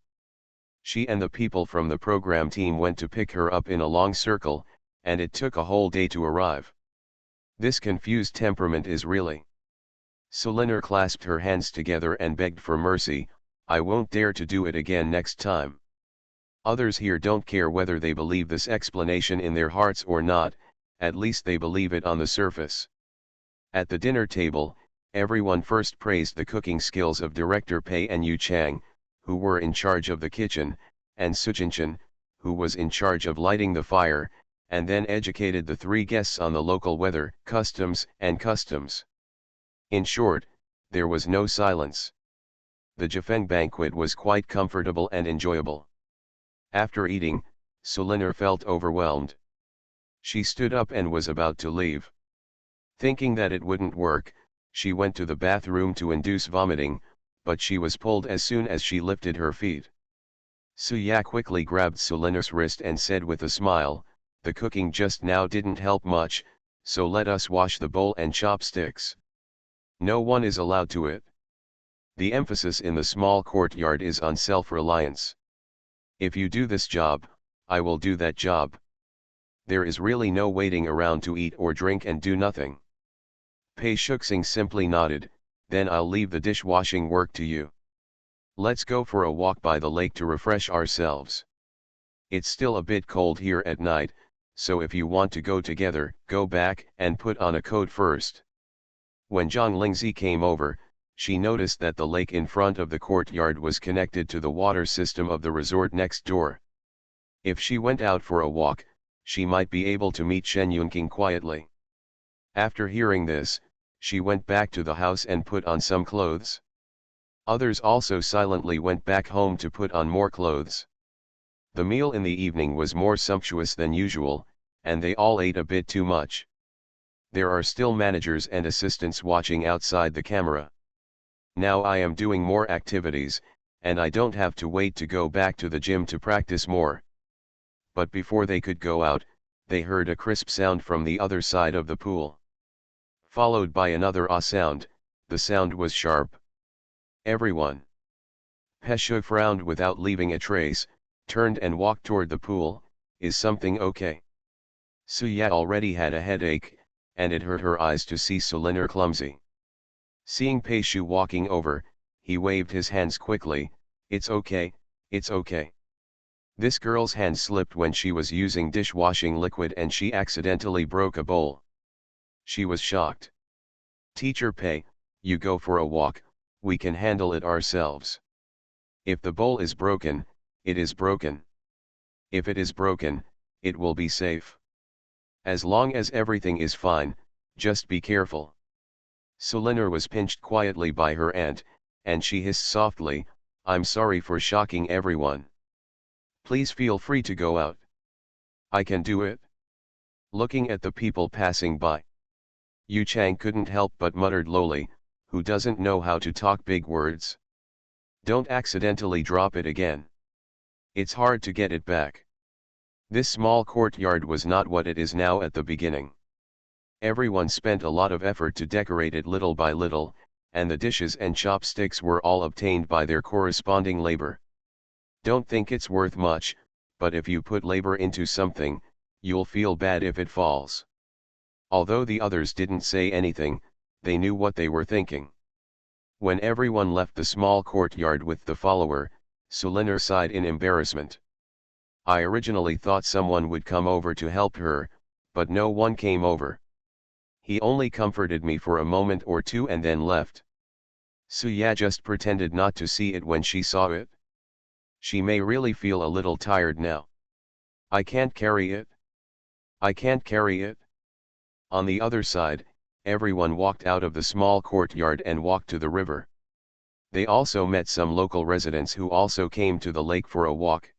She and the people from the program team went to pick her up in a long circle, and it took a whole day to arrive. This confused temperament is really..." Sulinor clasped her hands together and begged for mercy. "I won't dare to do it again next time." Others here don't care whether they believe this explanation in their hearts or not, at least they believe it on the surface. At the dinner table, everyone first praised the cooking skills of Director Pei and Yu Chang, who were in charge of the kitchen, and Sujinchan, who was in charge of lighting the fire, and then educated the three guests on the local weather, customs. In short, there was no silence. The Jafeng banquet was quite comfortable and enjoyable. After eating, Sulinor felt overwhelmed. She stood up and was about to leave. Thinking that it wouldn't work, she went to the bathroom to induce vomiting, but she was pulled as soon as she lifted her feet. Suya quickly grabbed Sulinor's wrist and said with a smile, "The cooking just now didn't help much, so let us wash the bowl and chopsticks. No one is allowed to it. The emphasis in the small courtyard is on self-reliance. If you do this job, I will do that job. There is really no waiting around to eat or drink and do nothing." Pei Shuxing simply nodded, "Then I'll leave the dishwashing work to you. Let's go for a walk by the lake to refresh ourselves. It's still a bit cold here at night, so if you want to go together, go back and put on a coat first." When Zhang Lingzi came over, she noticed that the lake in front of the courtyard was connected to the water system of the resort next door. If she went out for a walk, she might be able to meet Shen Yunqing quietly. After hearing this, she went back to the house and put on some clothes. Others also silently went back home to put on more clothes. The meal in the evening was more sumptuous than usual, and they all ate a bit too much. There are still managers and assistants watching outside the camera. Now I am doing more activities, and I don't have to wait to go back to the gym to practice more. But before they could go out, they heard a crisp sound from the other side of the pool. Followed by another ah sound, the sound was sharp. Everyone. Peshu frowned without leaving a trace, turned and walked toward the pool. Is something okay? Suya already had a headache, and it hurt her eyes to see Sulinur clumsy. Seeing Peshu walking over, he waved his hands quickly. It's okay, it's okay. This girl's hand slipped when she was using dishwashing liquid and she accidentally broke a bowl. She was shocked. Teacher Pei, you go for a walk, we can handle it ourselves. If the bowl is broken, it is broken. If it is broken, it will be safe. As long as everything is fine, just be careful. Sulinur was pinched quietly by her aunt, and she hissed softly, I'm sorry for shocking everyone. Please feel free to go out. I can do it. Looking at the people passing by, Yu Chang couldn't help but muttered lowly, who doesn't know how to talk big words? Don't accidentally drop it again. It's hard to get it back. This small courtyard was not what it is now at the beginning. Everyone spent a lot of effort to decorate it little by little, and the dishes and chopsticks were all obtained by their corresponding labor. Don't think it's worth much, but if you put labor into something, you'll feel bad if it falls. Although the others didn't say anything, they knew what they were thinking. When everyone left the small courtyard with the follower, Sulinur sighed in embarrassment. I originally thought someone would come over to help her, but no one came over. He only comforted me for a moment or two and then left. Suya just pretended not to see it when she saw it. She may really feel a little tired now. I can't carry it. I can't carry it. On the other side, everyone walked out of the small courtyard and walked to the river. They also met some local residents who also came to the lake for a walk.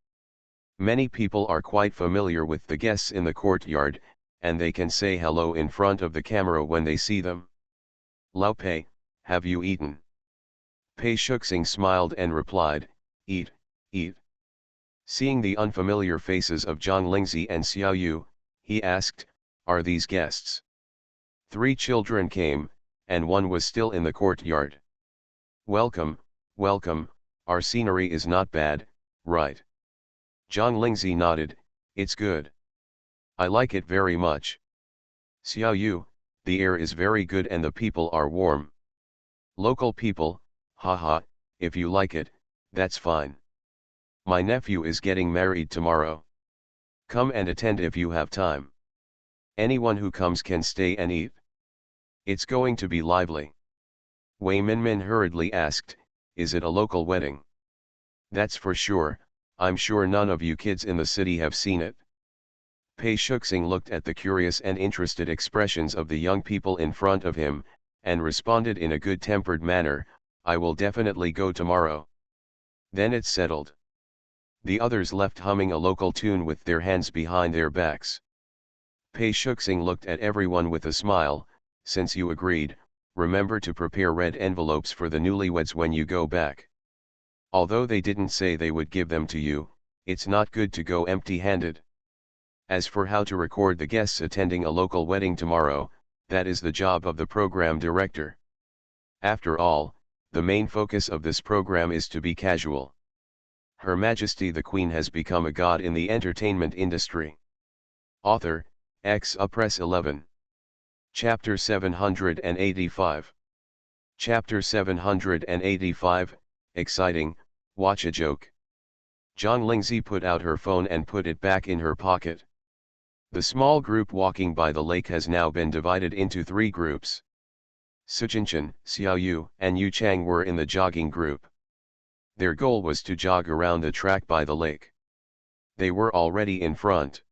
Many people are quite familiar with the guests in the courtyard, and they can say hello in front of the camera when they see them. Lao Pei, have you eaten? Pei Shuxing smiled and replied, eat, eat. Seeing the unfamiliar faces of Zhang Lingzi and Xiao Yu, he asked, are these guests? 3 children came, and one was still in the courtyard. Welcome, welcome, our scenery is not bad, right? Zhang Lingzi nodded, it's good. I like it very much. Xiao Yu, the air is very good and the people are warm. Local people, haha, if you like it, that's fine. My nephew is getting married tomorrow. Come and attend if you have time. Anyone who comes can stay and eat. It's going to be lively. Wei Minmin hurriedly asked, is it a local wedding? That's for sure, I'm sure none of you kids in the city have seen it. Pei Shuxing looked at the curious and interested expressions of the young people in front of him, and responded in a good-tempered manner, I will definitely go tomorrow. Then it's settled. The others left humming a local tune with their hands behind their backs. Pei Shuxing looked at everyone with a smile, since you agreed, remember to prepare red envelopes for the newlyweds when you go back. Although they didn't say they would give them to you, it's not good to go empty-handed. As for how to record the guests attending a local wedding tomorrow, that is the job of the program director. After all, the main focus of this program is to be casual. Her Majesty the Queen has become a god in the entertainment industry. Author, Press 11. Chapter 785. Chapter 785, exciting, watch a joke. Zhang Lingzi put out her phone and put it back in her pocket. The small group walking by the lake has now been divided into 3 groups. Sujinshan, Xiao Yu, and Yu Chang were in the jogging group. Their goal was to jog around the track by the lake. They were already in front.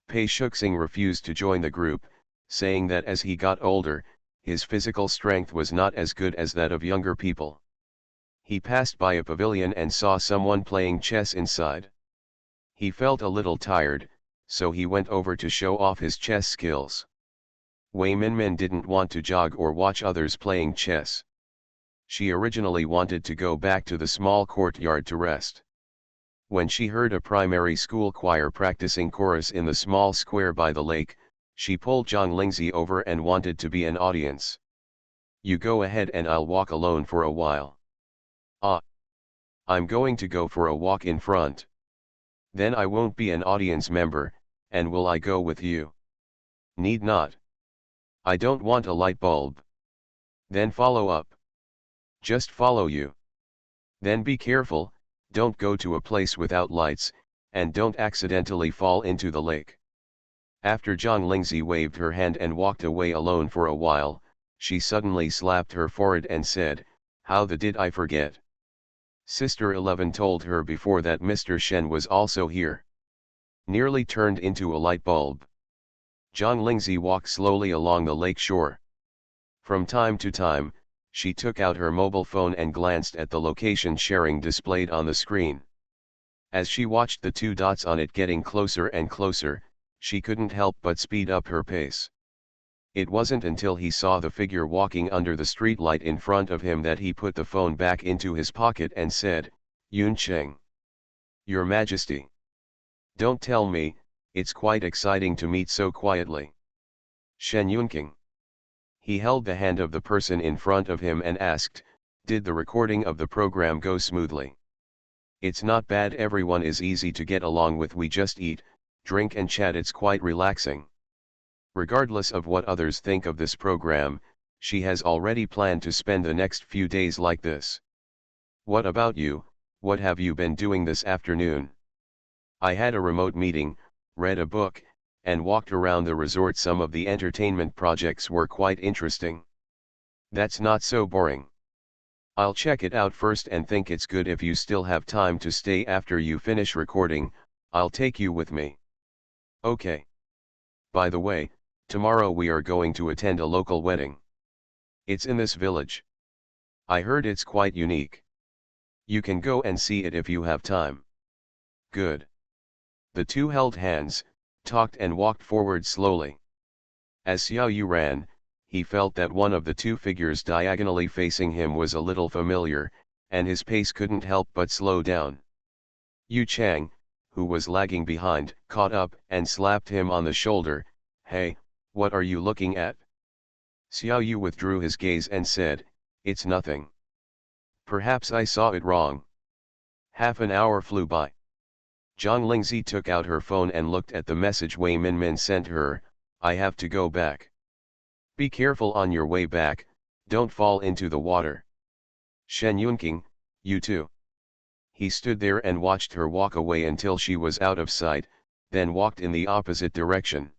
Pei Shuxing refused to join the group, saying that as he got older, his physical strength was not as good as that of younger people. He passed by a pavilion and saw someone playing chess inside. He felt a little tired, so he went over to show off his chess skills. Wei Minmin didn't want to jog or watch others playing chess. She originally wanted to go back to the small courtyard to rest. When she heard a primary school choir practicing chorus in the small square by the lake, she pulled Zhang Lingzi over and wanted to be an audience. "You go ahead and I'll walk alone for a while." "Ah. I'm going to go for a walk in front. Then I won't be an audience member, and will I go with you?" "Need not. I don't want a light bulb." "Then follow up." "Just follow you. Then be careful, don't go to a place without lights, and don't accidentally fall into the lake." After Zhang Lingzi waved her hand and walked away alone for a while, she suddenly slapped her forehead and said, "How the did I forget? Sister 11 told her before that Mr. Shen was also here." Nearly turned into a light bulb. Zhang Lingzi walked slowly along the lake shore. From time to time, she took out her mobile phone and glanced at the location sharing displayed on the screen. As she watched the two dots on it getting closer and closer, she couldn't help but speed up her pace. It wasn't until he saw the figure walking under the streetlight in front of him that he put the phone back into his pocket and said, "Yun Cheng. Your Majesty. Don't tell me, it's quite exciting to meet so quietly." "Shen Yunking." He held the hand of the person in front of him and asked, "Did the recording of the program go smoothly?" "It's not bad, everyone is easy to get along with, we just eat, drink and chat, it's quite relaxing." Regardless of what others think of this program, she has already planned to spend the next few days like this. "What about you, what have you been doing this afternoon?" "I had a remote meeting, read a book, and walked around the resort. Some of the entertainment projects were quite interesting." "That's not so boring. I'll check it out first and think it's good. If you still have time to stay after you finish recording, I'll take you with me." "Okay. By the way, tomorrow we are going to attend a local wedding. It's in this village. I heard it's quite unique. You can go and see it if you have time." "Good." The two held hands, talked and walked forward slowly. As Xiao Yu ran, he felt that one of the two figures diagonally facing him was a little familiar, and his pace couldn't help but slow down. Yu Chang, who was lagging behind, caught up and slapped him on the shoulder. "Hey, what are you looking at?" Xiao Yu withdrew his gaze and said, "It's nothing. Perhaps I saw it wrong." Half an hour flew by. Zhang Lingzi took out her phone and looked at the message Wei Minmin sent her, "I have to go back. Be careful on your way back, don't fall into the water." "Shen Yunqing, you too." He stood there and watched her walk away until she was out of sight, then walked in the opposite direction.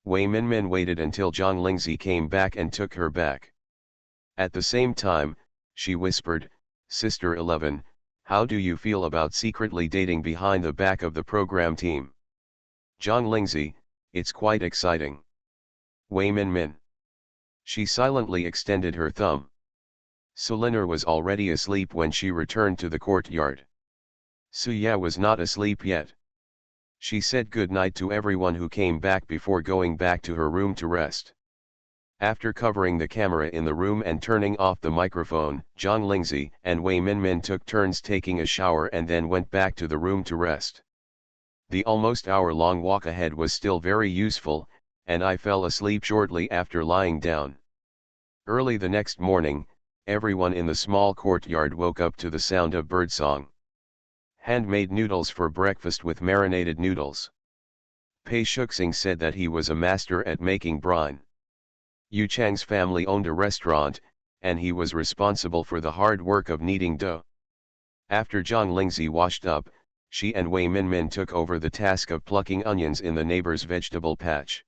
Wei Minmin waited until Zhang Lingzi came back and took her back. At the same time, she whispered, "Sister 11, how do you feel about secretly dating behind the back of the program team?" "Zhang Lingzi, it's quite exciting." "Wei Minmin." She silently extended her thumb. Sulinor was already asleep when she returned to the courtyard. Suya was not asleep yet. She said good night to everyone who came back before going back to her room to rest. After covering the camera in the room and turning off the microphone, Zhang Lingzi and Wei Minmin took turns taking a shower and then went back to the room to rest. The almost hour-long walk ahead was still very useful, and I fell asleep shortly after lying down. Early the next morning, everyone in the small courtyard woke up to the sound of birdsong. Handmade noodles for breakfast with marinated noodles. Pei Shuxing said that he was a master at making brine. Yu Chang's family owned a restaurant, and he was responsible for the hard work of kneading dough. After Zhang Lingzi washed up, she and Wei Minmin took over the task of plucking onions in the neighbor's vegetable patch.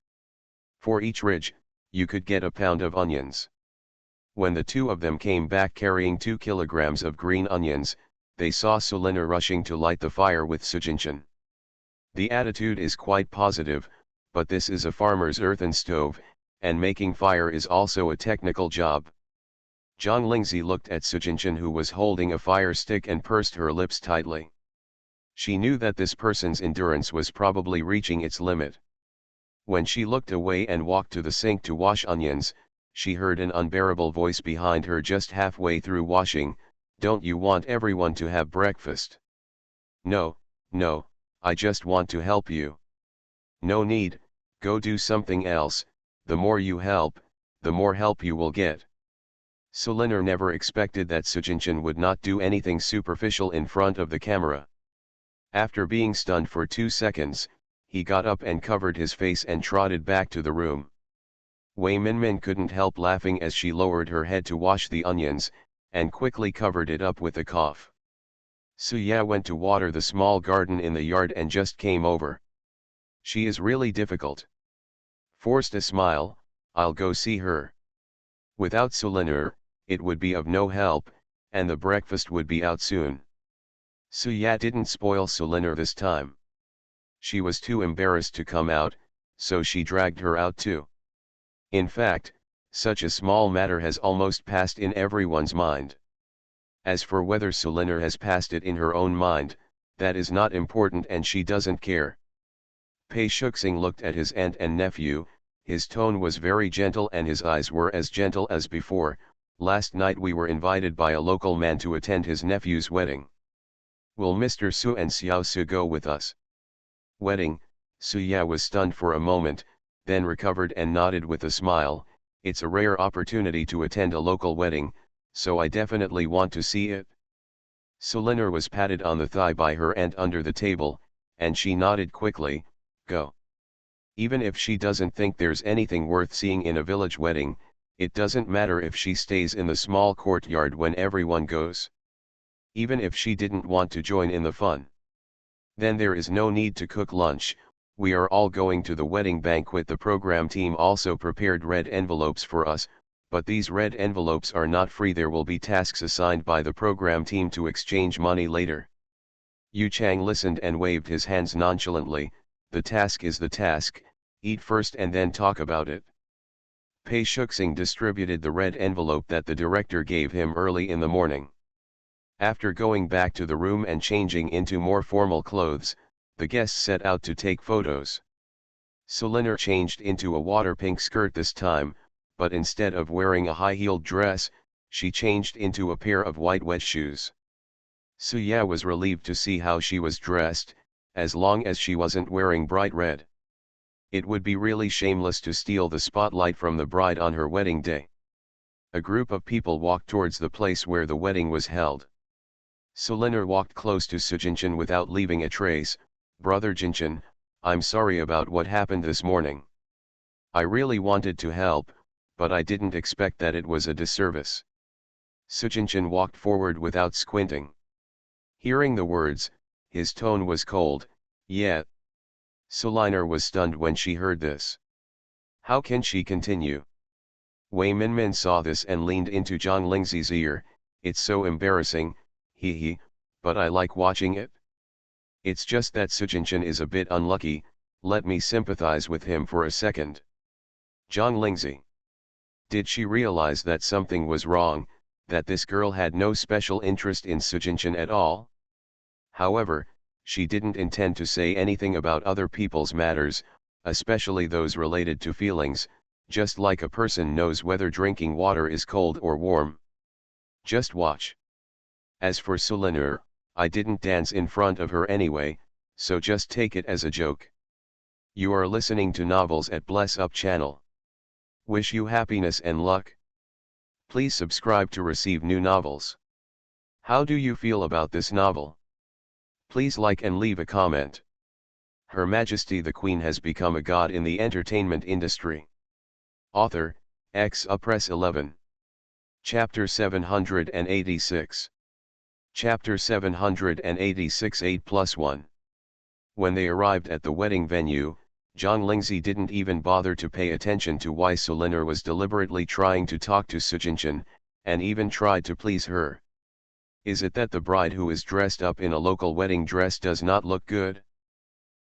For each ridge, you could get a pound of onions. When the two of them came back carrying 2 kilograms of green onions, they saw Sulinor rushing to light the fire with Sujinshan. The attitude is quite positive, but this is a farmer's earthen stove, and making fire is also a technical job. Zhang Lingzi looked at Sujinchen, who was holding a fire stick, and pursed her lips tightly. She knew that this person's endurance was probably reaching its limit. When she looked away and walked to the sink to wash onions, she heard an unbearable voice behind her just halfway through washing. "Don't you want everyone to have breakfast?" "No, no, I just want to help you." "No need, go do something else, the more you help, the more help you will get." Sulinur never expected that Sujinchen would not do anything superficial in front of the camera. After being stunned for 2 seconds, he got up and covered his face and trotted back to the room. Wei Minmin couldn't help laughing as she lowered her head to wash the onions, and quickly covered it up with a cough. Suya went to water the small garden in the yard and just came over. "She is really difficult." Forced a smile, "I'll go see her." Without Sulinur, it would be of no help, and the breakfast would be out soon. Suya didn't spoil Sulinur this time. She was too embarrassed to come out, so she dragged her out too. In fact, such a small matter has almost passed in everyone's mind. As for whether Sulinur has passed it in her own mind, that is not important, and she doesn't care. Pei Shuxing looked at his aunt and nephew. His tone was very gentle and his eyes were as gentle as before. "Last night we were invited by a local man to attend his nephew's wedding. Will Mr. Su and Xiao Su go with us?" "Wedding?" Suya was stunned for a moment, then recovered and nodded with a smile. "It's a rare opportunity to attend a local wedding, so I definitely want to see it." Sulinur was patted on the thigh by her aunt under the table, and she nodded quickly. "Go." Even if she doesn't think there's anything worth seeing in a village wedding, it doesn't matter if she stays in the small courtyard when everyone goes. Even if she didn't want to join in the fun. "Then there is no need to cook lunch, we are all going to the wedding banquet." The program team also prepared red envelopes for us, but these red envelopes are not free. There will be tasks assigned by the program team to exchange money later. Yu Chang listened and waved his hands nonchalantly. "The task is the task, eat first and then talk about it." Pei Shuxing distributed the red envelope that the director gave him early in the morning. After going back to the room and changing into more formal clothes, the guests set out to take photos. Sulinur changed into a water pink skirt this time, but instead of wearing a high-heeled dress, she changed into a pair of white wet shoes. Suya was relieved to see how she was dressed, as long as she wasn't wearing bright red. It would be really shameless to steal the spotlight from the bride on her wedding day. A group of people walked towards the place where the wedding was held. Sulinur walked close to Sujinchen without leaving a trace. "Brother Jinchen, I'm sorry about what happened this morning. I really wanted to help, but I didn't expect that it was a disservice." Sujinchen walked forward without squinting. Hearing the words, his tone was cold. "Yeah." Sulinur was stunned when she heard this. How can she continue? Wei Minmin saw this and leaned into Zhang Lingzi's ear. "It's so embarrassing, he, but I like watching it. It's just that Sujinchen is a bit unlucky, let me sympathize with him for a second." Zhang Lingzi. Did she realize that something was wrong, that this girl had no special interest in Sujinchen at all? However, she didn't intend to say anything about other people's matters, especially those related to feelings, just like a person knows whether drinking water is cold or warm. Just watch. As for Sulinur, I didn't dance in front of her anyway, so just take it as a joke. You are listening to Novels at Bless Up channel. Wish you happiness and luck. Please subscribe to receive new novels. How do you feel about this novel? Please like and leave a comment. Her Majesty the Queen has become a god in the entertainment industry. Author, Press 11. Chapter 786. Chapter 786 8+1. When they arrived at the wedding venue, Zhang Lingzi didn't even bother to pay attention to why Sulinur was deliberately trying to talk to Sujinchen, and even tried to please her. Is it that the bride who is dressed up in a local wedding dress does not look good?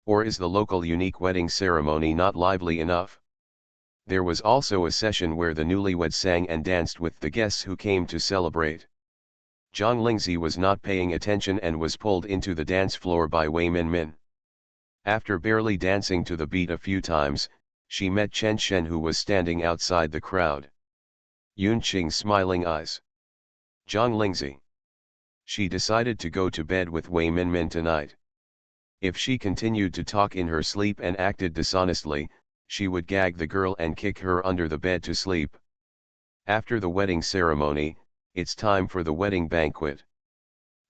Or is the local unique wedding ceremony not lively enough? There was also a session where the newlyweds sang and danced with the guests who came to celebrate. Zhang Lingzi was not paying attention and was pulled into the dance floor by Wei Minmin. After barely dancing to the beat a few times, she met Chen Shen, who was standing outside the crowd. Yun Qing's smiling eyes. Zhang Lingzi. She decided to go to bed with Wei Minmin tonight. If she continued to talk in her sleep and acted dishonestly, she would gag the girl and kick her under the bed to sleep. After the wedding ceremony, it's time for the wedding banquet.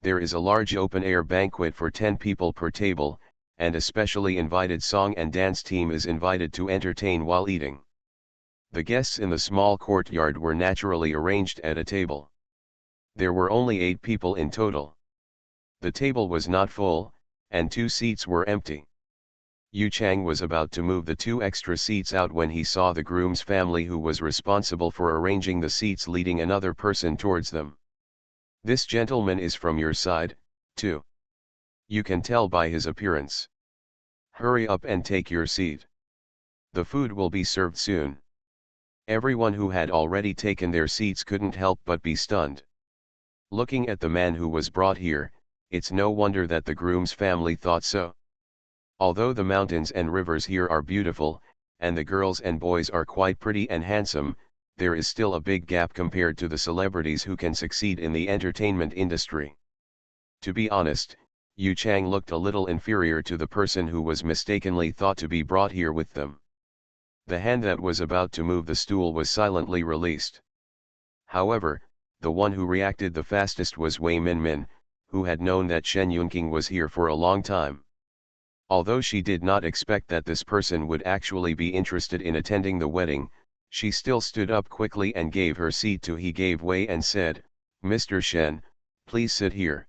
There is a large open-air banquet for 10 people per table, and a specially invited song and dance team is invited to entertain while eating. The guests in the small courtyard were naturally arranged at a table. There were only 8 people in total. The table was not full, and 2 seats were empty. Yu Chang was about to move the 2 extra seats out when he saw the groom's family, who was responsible for arranging the seats, leading another person towards them. "This gentleman is from your side, too. You can tell by his appearance. Hurry up and take your seat. The food will be served soon." Everyone who had already taken their seats couldn't help but be stunned. Looking at the man who was brought here, it's no wonder that the groom's family thought so. Although the mountains and rivers here are beautiful, and the girls and boys are quite pretty and handsome, there is still a big gap compared to the celebrities who can succeed in the entertainment industry. To be honest, Yu Chang looked a little inferior to the person who was mistakenly thought to be brought here with them. The hand that was about to move the stool was silently released. However, the one who reacted the fastest was Wei Minmin, who had known that Shen Yunqing was here for a long time. Although she did not expect that this person would actually be interested in attending the wedding, she still stood up quickly and gave her seat to He gave Wei and said, "Mr. Shen, please sit here.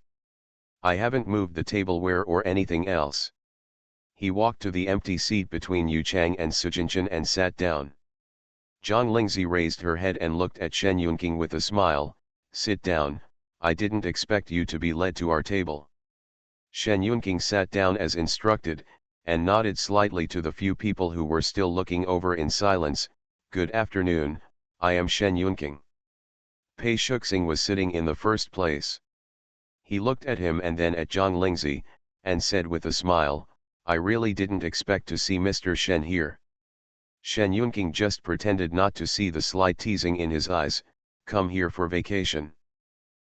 I haven't moved the tableware or anything else." He walked to the empty seat between Yu Chang and Sujinshan and sat down. Zhang Lingzi raised her head and looked at Shen Yunqing with a smile. "Sit down, I didn't expect you to be led to our table." Shen Yunqing sat down as instructed, and nodded slightly to the few people who were still looking over in silence. "Good afternoon, I am Shen Yunqing." Pei Shuxing was sitting in the first place. He looked at him and then at Zhang Lingzi, and said with a smile, "I really didn't expect to see Mr. Shen here." Shen Yunqing just pretended not to see the slight teasing in his eyes. "Come here for vacation."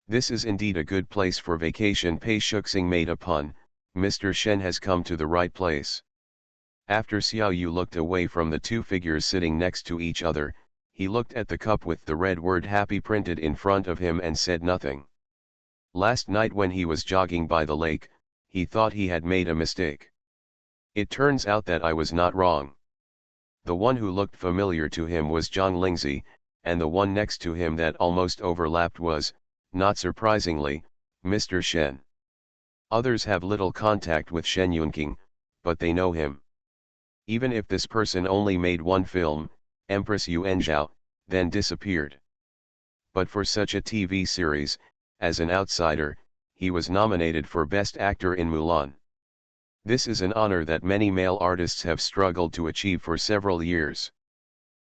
"This is indeed a good place for vacation," Pei Shuxing made a pun. "Mr. Shen has come to the right place." After Xiao Yu looked away from the 2 figures sitting next to each other, he looked at the cup with the red word happy printed in front of him and said nothing. Last night when he was jogging by the lake, he thought he had made a mistake. It turns out that I was not wrong. The one who looked familiar to him was Zhang Lingzi, and the one next to him that almost overlapped was, not surprisingly, Mr. Shen. Others have little contact with Shen Yunqing, but they know him. Even if this person only made one film, Empress Yuan Zhao, then disappeared. But for such a TV series, as an outsider, he was nominated for Best Actor in Mulan. This is an honor that many male artists have struggled to achieve for several years.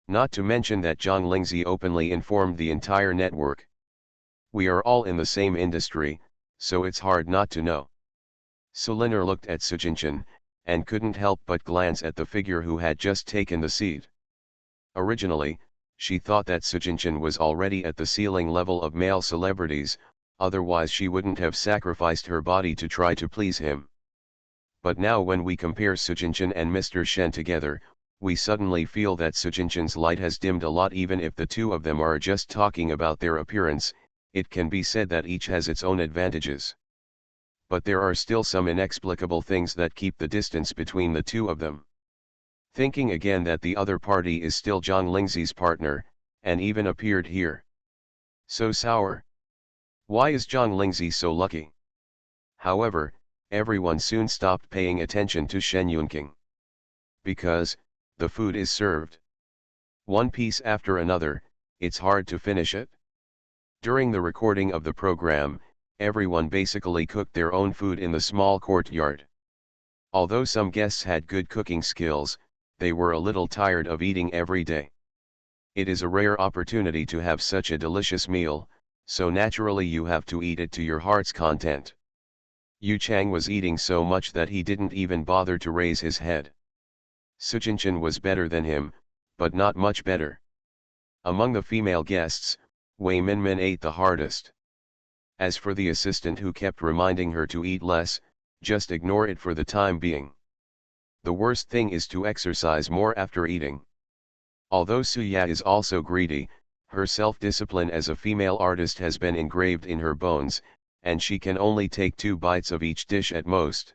Not to mention that Zhang Lingzi openly informed the entire network. "We are all in the same industry, so it's hard not to know." Sulinar looked at Sujinshan, and couldn't help but glance at the figure who had just taken the seat. Originally, she thought that Sujinshan was already at the ceiling level of male celebrities, otherwise she wouldn't have sacrificed her body to try to please him. But now when we compare Sujinshan and Mr. Shen together, we suddenly feel that Sujinshan's light has dimmed a lot. Even if the 2 of them are just talking about their appearance, it can be said that each has its own advantages. But there are still some inexplicable things that keep the distance between the 2 of them. Thinking again that the other party is still Zhang Lingzi's partner, and even appeared here. So sour. Why is Zhang Lingzi so lucky? However, everyone soon stopped paying attention to Shen Yunqing. Because, the food is served. One piece after another, it's hard to finish it. During the recording of the program, everyone basically cooked their own food in the small courtyard. Although some guests had good cooking skills, they were a little tired of eating every day. It is a rare opportunity to have such a delicious meal, so naturally you have to eat it to your heart's content. Yu Chang was eating so much that he didn't even bother to raise his head. Sujinchan was better than him, but not much better. Among the female guests, Wei Minmin ate the hardest. As for the assistant who kept reminding her to eat less, just ignore it for the time being. The worst thing is to exercise more after eating. Although Suya is also greedy, her self-discipline as a female artist has been engraved in her bones, and she can only take 2 bites of each dish at most.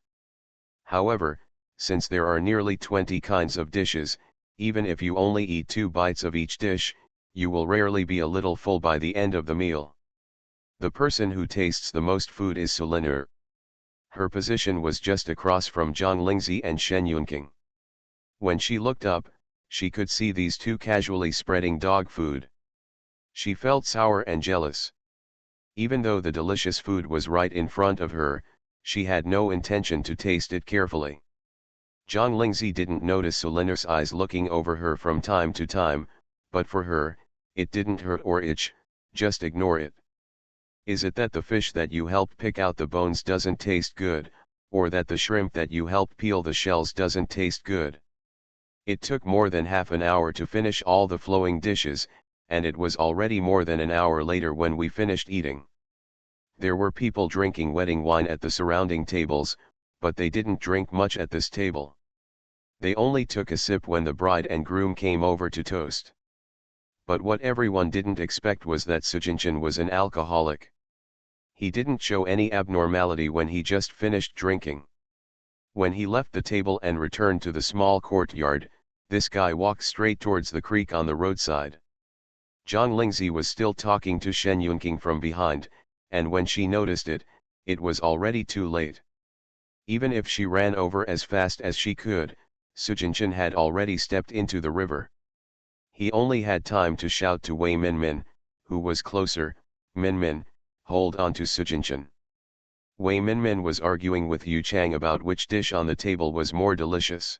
However, since there are nearly 20 kinds of dishes, even if you only eat 2 bites of each dish, you will rarely be a little full by the end of the meal. The person who tastes the most food is Suliner. Her position was just across from Zhang Lingzi and Shen Yunqing. When she looked up, she could see these two casually spreading dog food. She felt sour and jealous. Even though the delicious food was right in front of her, she had no intention to taste it carefully. Zhang Lingzi didn't notice Suliner's eyes looking over her from time to time, but for her, it didn't hurt or itch, just ignore it. Is it that the fish that you helped pick out the bones doesn't taste good, or that the shrimp that you helped peel the shells doesn't taste good? It took more than half an hour to finish all the flowing dishes, and it was already more than an hour later when we finished eating. There were people drinking wedding wine at the surrounding tables, but they didn't drink much at this table. They only took a sip when the bride and groom came over to toast. But what everyone didn't expect was that Sujinchan was an alcoholic. He didn't show any abnormality when he just finished drinking. When he left the table and returned to the small courtyard, this guy walked straight towards the creek on the roadside. Zhang Lingzi was still talking to Shen Yunqing from behind, and when she noticed it, it was already too late. Even if she ran over as fast as she could, Sujinchan had already stepped into the river. He only had time to shout to Wei Minmin, who was closer, "Minmin, hold on to Sujinchan." Wei Minmin was arguing with Yu Chang about which dish on the table was more delicious.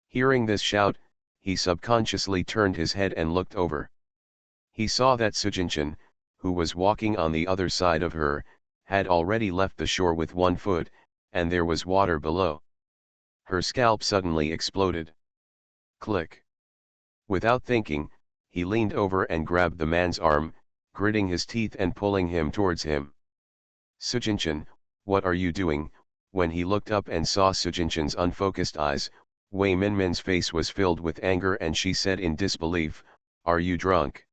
Hearing this shout, he subconsciously turned his head and looked over. He saw that Sujinchan, who was walking on the other side of her, had already left the shore with one foot, and there was water below. Her scalp suddenly exploded. Click. Without thinking, he leaned over and grabbed the man's arm, gritting his teeth and pulling him towards him. "Sujinchan, what are you doing?" When he looked up and saw Sujinchan's unfocused eyes, Wei Minmin's face was filled with anger and she said in disbelief, "Are you drunk?"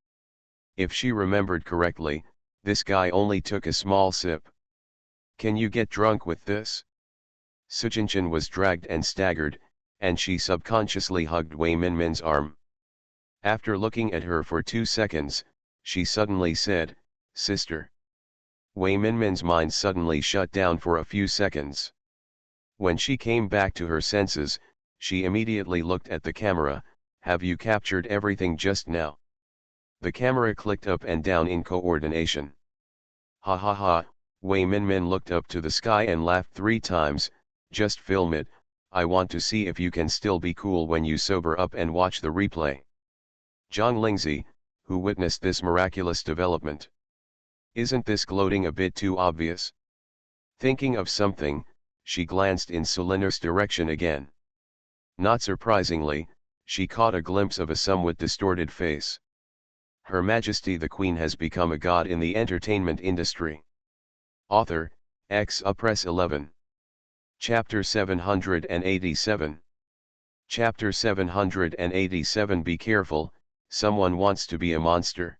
If she remembered correctly, this guy only took a small sip. "Can you get drunk with this?" Sujinchan was dragged and staggered, and she subconsciously hugged Wei Minmin's arm. After looking at her for 2 seconds, she suddenly said, "Sister." Wei Minmin's mind suddenly shut down for a few seconds. When she came back to her senses, she immediately looked at the camera. "Have you captured everything just now?" The camera clicked up and down in coordination. "Ha ha ha," Wei Minmin looked up to the sky and laughed 3 times, "Just film it, I want to see if you can still be cool when you sober up and watch the replay." Zhang Lingzi, who witnessed this miraculous development. "Isn't this gloating a bit too obvious?" Thinking of something, she glanced in Suliner's direction again. Not surprisingly, she caught a glimpse of a somewhat distorted face. Her Majesty the Queen has become a god in the entertainment industry. Author, Press 11. Chapter 787. Chapter 787. Be careful, someone wants to be a monster.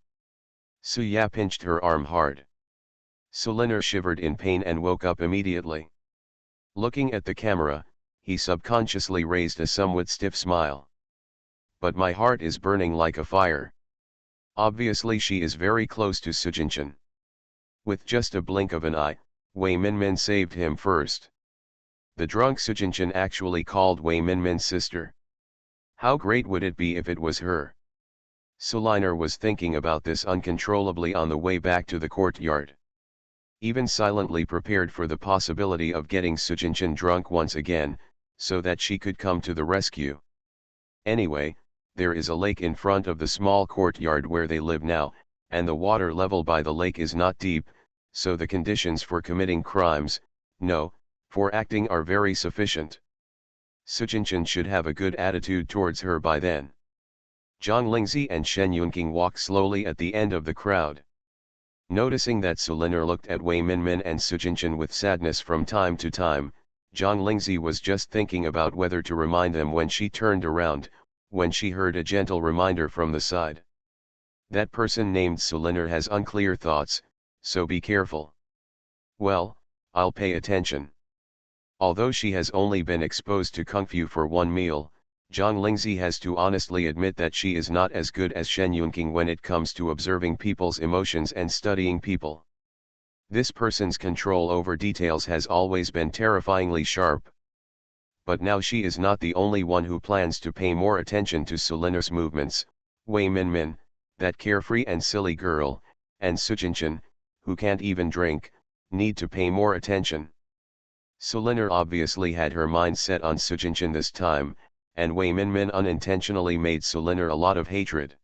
Suya pinched her arm hard. Suliner shivered in pain and woke up immediately. Looking at the camera, he subconsciously raised a somewhat stiff smile. "But my heart is burning like a fire." Obviously she is very close to Sujinchan. With just a blink of an eye, Wei Minmin saved him first. The drunk Sujinchan actually called Wei Minmin's sister. How great would it be if it was her? Suliner was thinking about this uncontrollably on the way back to the courtyard. Even silently prepared for the possibility of getting Sujinchan drunk once again, so that she could come to the rescue. Anyway, there is a lake in front of the small courtyard where they live now, and the water level by the lake is not deep, so the conditions for committing crimes, no, for acting are very sufficient. Sujinchan should have a good attitude towards her by then. Zhang Lingzi and Shen Yunqing walked slowly at the end of the crowd. Noticing that Sulinar looked at Wei Minmin and Sujinchan with sadness from time to time, Zhang Lingzi was just thinking about whether to remind them when she turned around, when she heard a gentle reminder from the side. That person named Sulinar has unclear thoughts, so be careful. Well, I'll pay attention. Although she has only been exposed to Kung Fu for one meal, Zhang Lingzi has to honestly admit that she is not as good as Shen Yunqing when it comes to observing people's emotions and studying people. This person's control over details has always been terrifyingly sharp. But now she is not the only one who plans to pay more attention to Sulinar's movements. Wei Minmin, that carefree and silly girl, and Sujinchan, who can't even drink, need to pay more attention. Sulinar obviously had her mind set on Sujinchan this time, and Wei Minmin unintentionally made Sulinar a lot of hatred.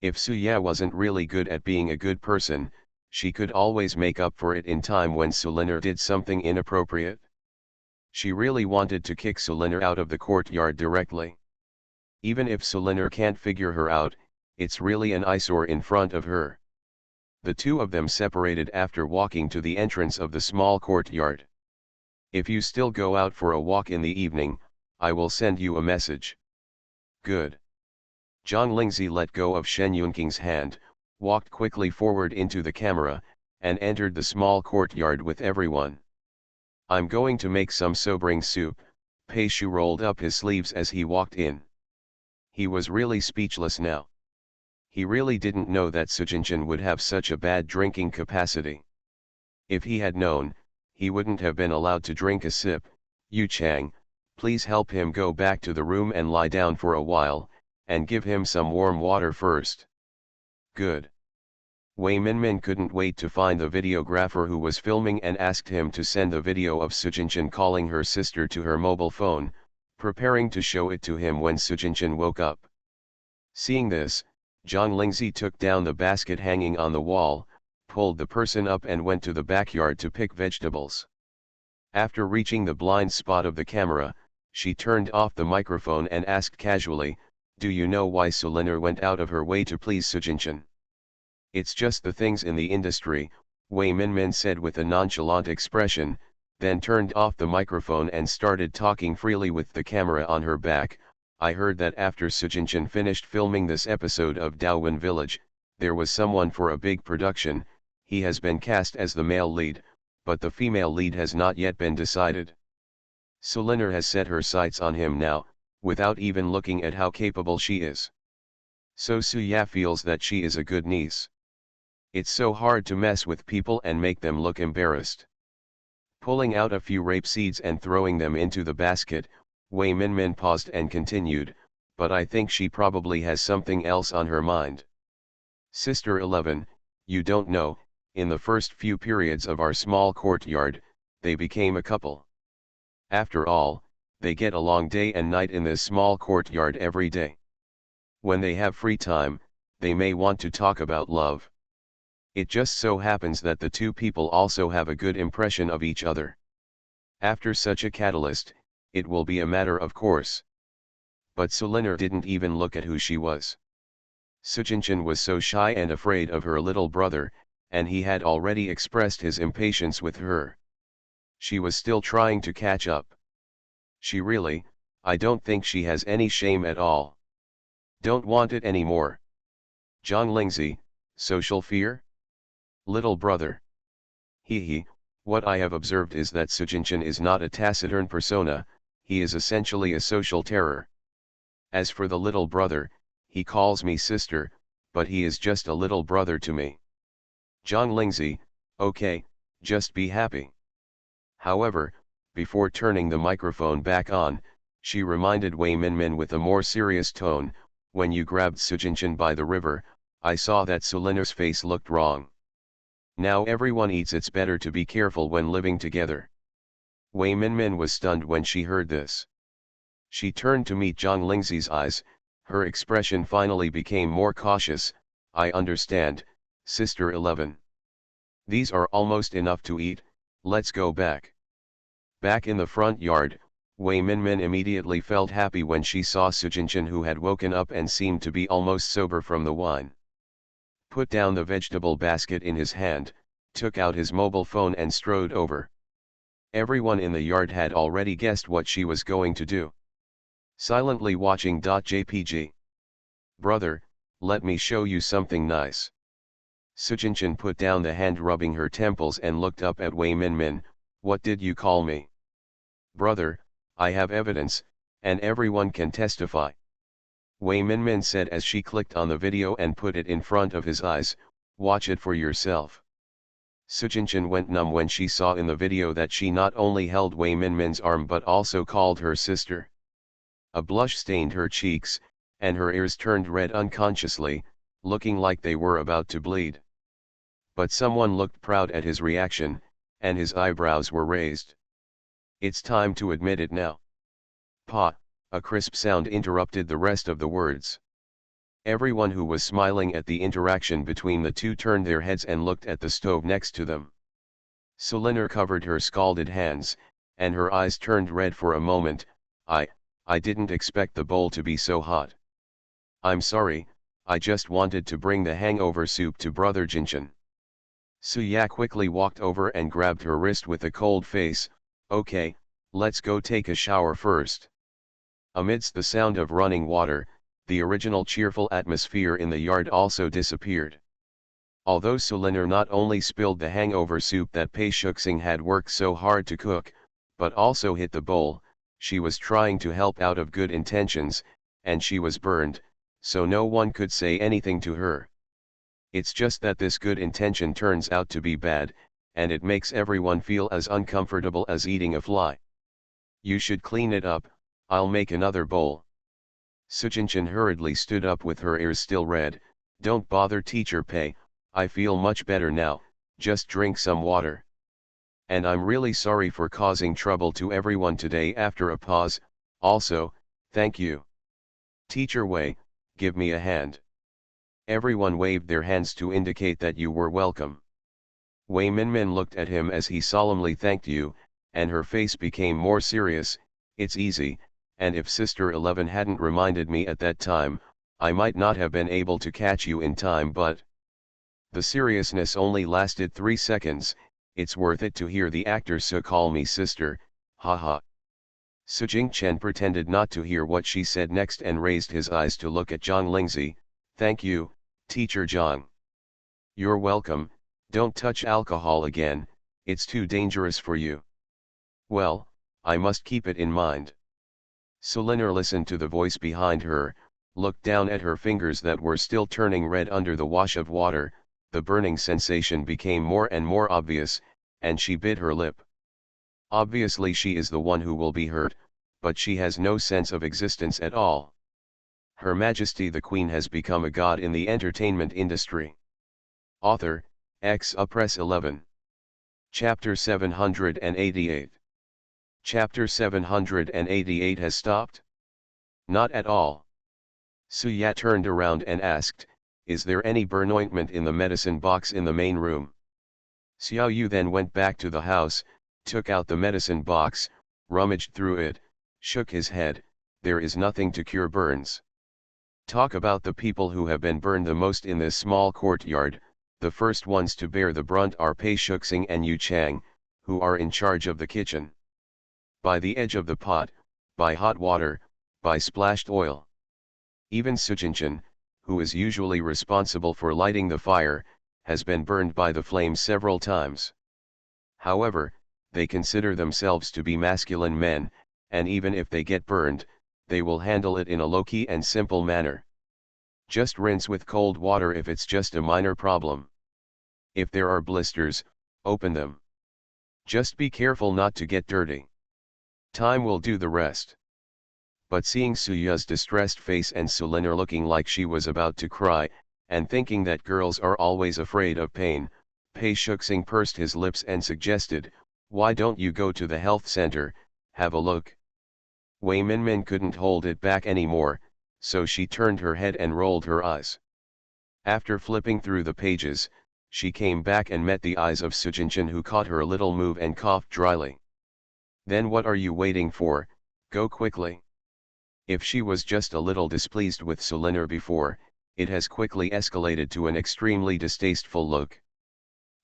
If Suya wasn't really good at being a good person, she could always make up for it in time when Sulinar did something inappropriate. She really wanted to kick Sulinar out of the courtyard directly. Even if Sulinar can't figure her out, it's really an eyesore in front of her. The two of them separated after walking to the entrance of the small courtyard. If you still go out for a walk in the evening, I will send you a message. Good. Zhang Lingzi let go of Shen Yunqing's hand, walked quickly forward into the camera, and entered the small courtyard with everyone. I'm going to make some sobering soup. Pei Shu rolled up his sleeves as he walked in. He was really speechless now. He really didn't know that Sujinchan would have such a bad drinking capacity. If he had known, he wouldn't have been allowed to drink a sip. Yu Chang, please help him go back to the room and lie down for a while, and give him some warm water first. Good. Wei Minmin couldn't wait to find the videographer who was filming and asked him to send the video of Sujinchan calling her sister to her mobile phone, preparing to show it to him when Sujinchan woke up. Seeing this, Zhang Lingzi took down the basket hanging on the wall, pulled the person up and went to the backyard to pick vegetables. After reaching the blind spot of the camera, she turned off the microphone and asked casually, "Do you know why Sulinar went out of her way to please Sujinchan?" "It's just the things in the industry," Wei Minmin said with a nonchalant expression, then turned off the microphone and started talking freely with the camera on her back. "I heard that after Sujinchan finished filming this episode of Daowen Village, there was someone for a big production. He has been cast as the male lead, but the female lead has not yet been decided. Sulinar has set her sights on him now, without even looking at how capable she is. So Suya feels that she is a good niece. It's so hard to mess with people and make them look embarrassed." Pulling out a few rape seeds and throwing them into the basket, Wei Minmin paused and continued, "But I think she probably has something else on her mind. Sister 11, you don't know, in the first few periods of our small courtyard, they became a couple. After all, they get along day and night in this small courtyard every day. When they have free time, they may want to talk about love. It just so happens that the two people also have a good impression of each other. After such a catalyst, it will be a matter of course." But Sulinar didn't even look at who she was. Sujinchan was so shy and afraid of her little brother, and he had already expressed his impatience with her. She was still trying to catch up. I don't think she has any shame at all. Don't want it anymore. Zhang Lingzi, social fear? Little brother. What I have observed is that Sujinchan is not a taciturn persona, he is essentially a social terror. As for the little brother, he calls me sister, but he is just a little brother to me. Zhang Lingzi, okay, just be happy." However, before turning the microphone back on, she reminded Wei Minmin with a more serious tone, "When you grabbed Sujinchan by the river, I saw that Sulinar's face looked wrong. Now everyone eats. It's better to be careful when living together." Wei Minmin was stunned when she heard this. She turned to meet Zhang Lingzi's eyes, her expression finally became more cautious. I understand, Sister 11. These are almost enough to eat, let's go back. Back in the front yard, Wei Minmin immediately felt happy when she saw Sujinshan, who had woken up and seemed to be almost sober from the wine. Put down the vegetable basket in his hand, took out his mobile phone and strode over. Everyone in the yard had already guessed what she was going to do. Silently watching. Jpg. Brother, let me show you something nice. Sujinshan put down the hand rubbing her temples and looked up at Wei Minmin. What did you call me? Brother, I have evidence, and everyone can testify. Wei Minmin said as she clicked on the video and put it in front of his eyes. Watch it for yourself. Sujinshan went numb when she saw in the video that she not only held Wei Minmin's arm but also called her sister. A blush stained her cheeks, and her ears turned red unconsciously, looking like they were about to bleed. But someone looked proud at his reaction, and his eyebrows were raised. It's time to admit it now. Pa, a crisp sound interrupted the rest of the words. Everyone who was smiling at the interaction between the two turned their heads and looked at the stove next to them. Sulinor covered her scalded hands, and her eyes turned red for a moment. I didn't expect the bowl to be so hot. I'm sorry, I just wanted to bring the hangover soup to Brother Jinshan. Suya quickly walked over and grabbed her wrist with a cold face. Okay, let's go take a shower first. Amidst the sound of running water, the original cheerful atmosphere in the yard also disappeared. Although Sulinor not only spilled the hangover soup that Pei Shuxing had worked so hard to cook, but also hit the bowl, she was trying to help out of good intentions, and she was burned, so no one could say anything to her. It's just that this good intention turns out to be bad, and it makes everyone feel as uncomfortable as eating a fly. You should clean it up, I'll make another bowl. Sujinshan hurriedly stood up with her ears still red. Don't bother Teacher Pei, I feel much better now, just drink some water. And I'm really sorry for causing trouble to everyone today. After a pause, also, thank you. Teacher Wei, give me a hand. Everyone waved their hands to indicate that you were welcome. Wei Minmin looked at him as he solemnly thanked you, and her face became more serious. It's easy, and if Sister 11 hadn't reminded me at that time, I might not have been able to catch you in time, but... The seriousness only lasted 3 seconds. It's worth it to hear the actor so call me sister, haha. Sujing Chen pretended not to hear what she said next and raised his eyes to look at Zhang Lingzi. Thank you, Teacher Zhang. You're welcome, don't touch alcohol again, it's too dangerous for you. Well, I must keep it in mind. Sulinor listened to the voice behind her, looked down at her fingers that were still turning red under the wash of water. The burning sensation became more and more obvious, and she bit her lip. Obviously she is the one who will be hurt, but she has no sense of existence at all. Her Majesty the Queen has become a god in the entertainment industry. Author, Press 11. Chapter 788. Chapter 788 has stopped? Not at all. Suya turned around and asked, is there any burn ointment in the medicine box in the main room? Xiao Yu then went back to the house, took out the medicine box, rummaged through it, shook his head. There is nothing to cure burns. Talk about the people who have been burned the most in this small courtyard. The first ones to bear the brunt are Pei Shuxing and Yu Chang, who are in charge of the kitchen. By the edge of the pot, by hot water, by splashed oil. Even Sujinshan, who is usually responsible for lighting the fire, has been burned by the flames several times. However, they consider themselves to be masculine men, and even if they get burned, they will handle it in a low-key and simple manner. Just rinse with cold water if it's just a minor problem. If there are blisters, open them. Just be careful not to get dirty. Time will do the rest. But seeing Suya's distressed face and Sulinor looking like she was about to cry, and thinking that girls are always afraid of pain, Pei Shuxing pursed his lips and suggested, Why don't you go to the health center, have a look? Wei Minmin couldn't hold it back anymore, so she turned her head and rolled her eyes. After flipping through the pages, she came back and met the eyes of Sujinchan, who caught her little move and coughed dryly. Then what are you waiting for, go quickly. If she was just a little displeased with Sulinur before, it has quickly escalated to an extremely distasteful look.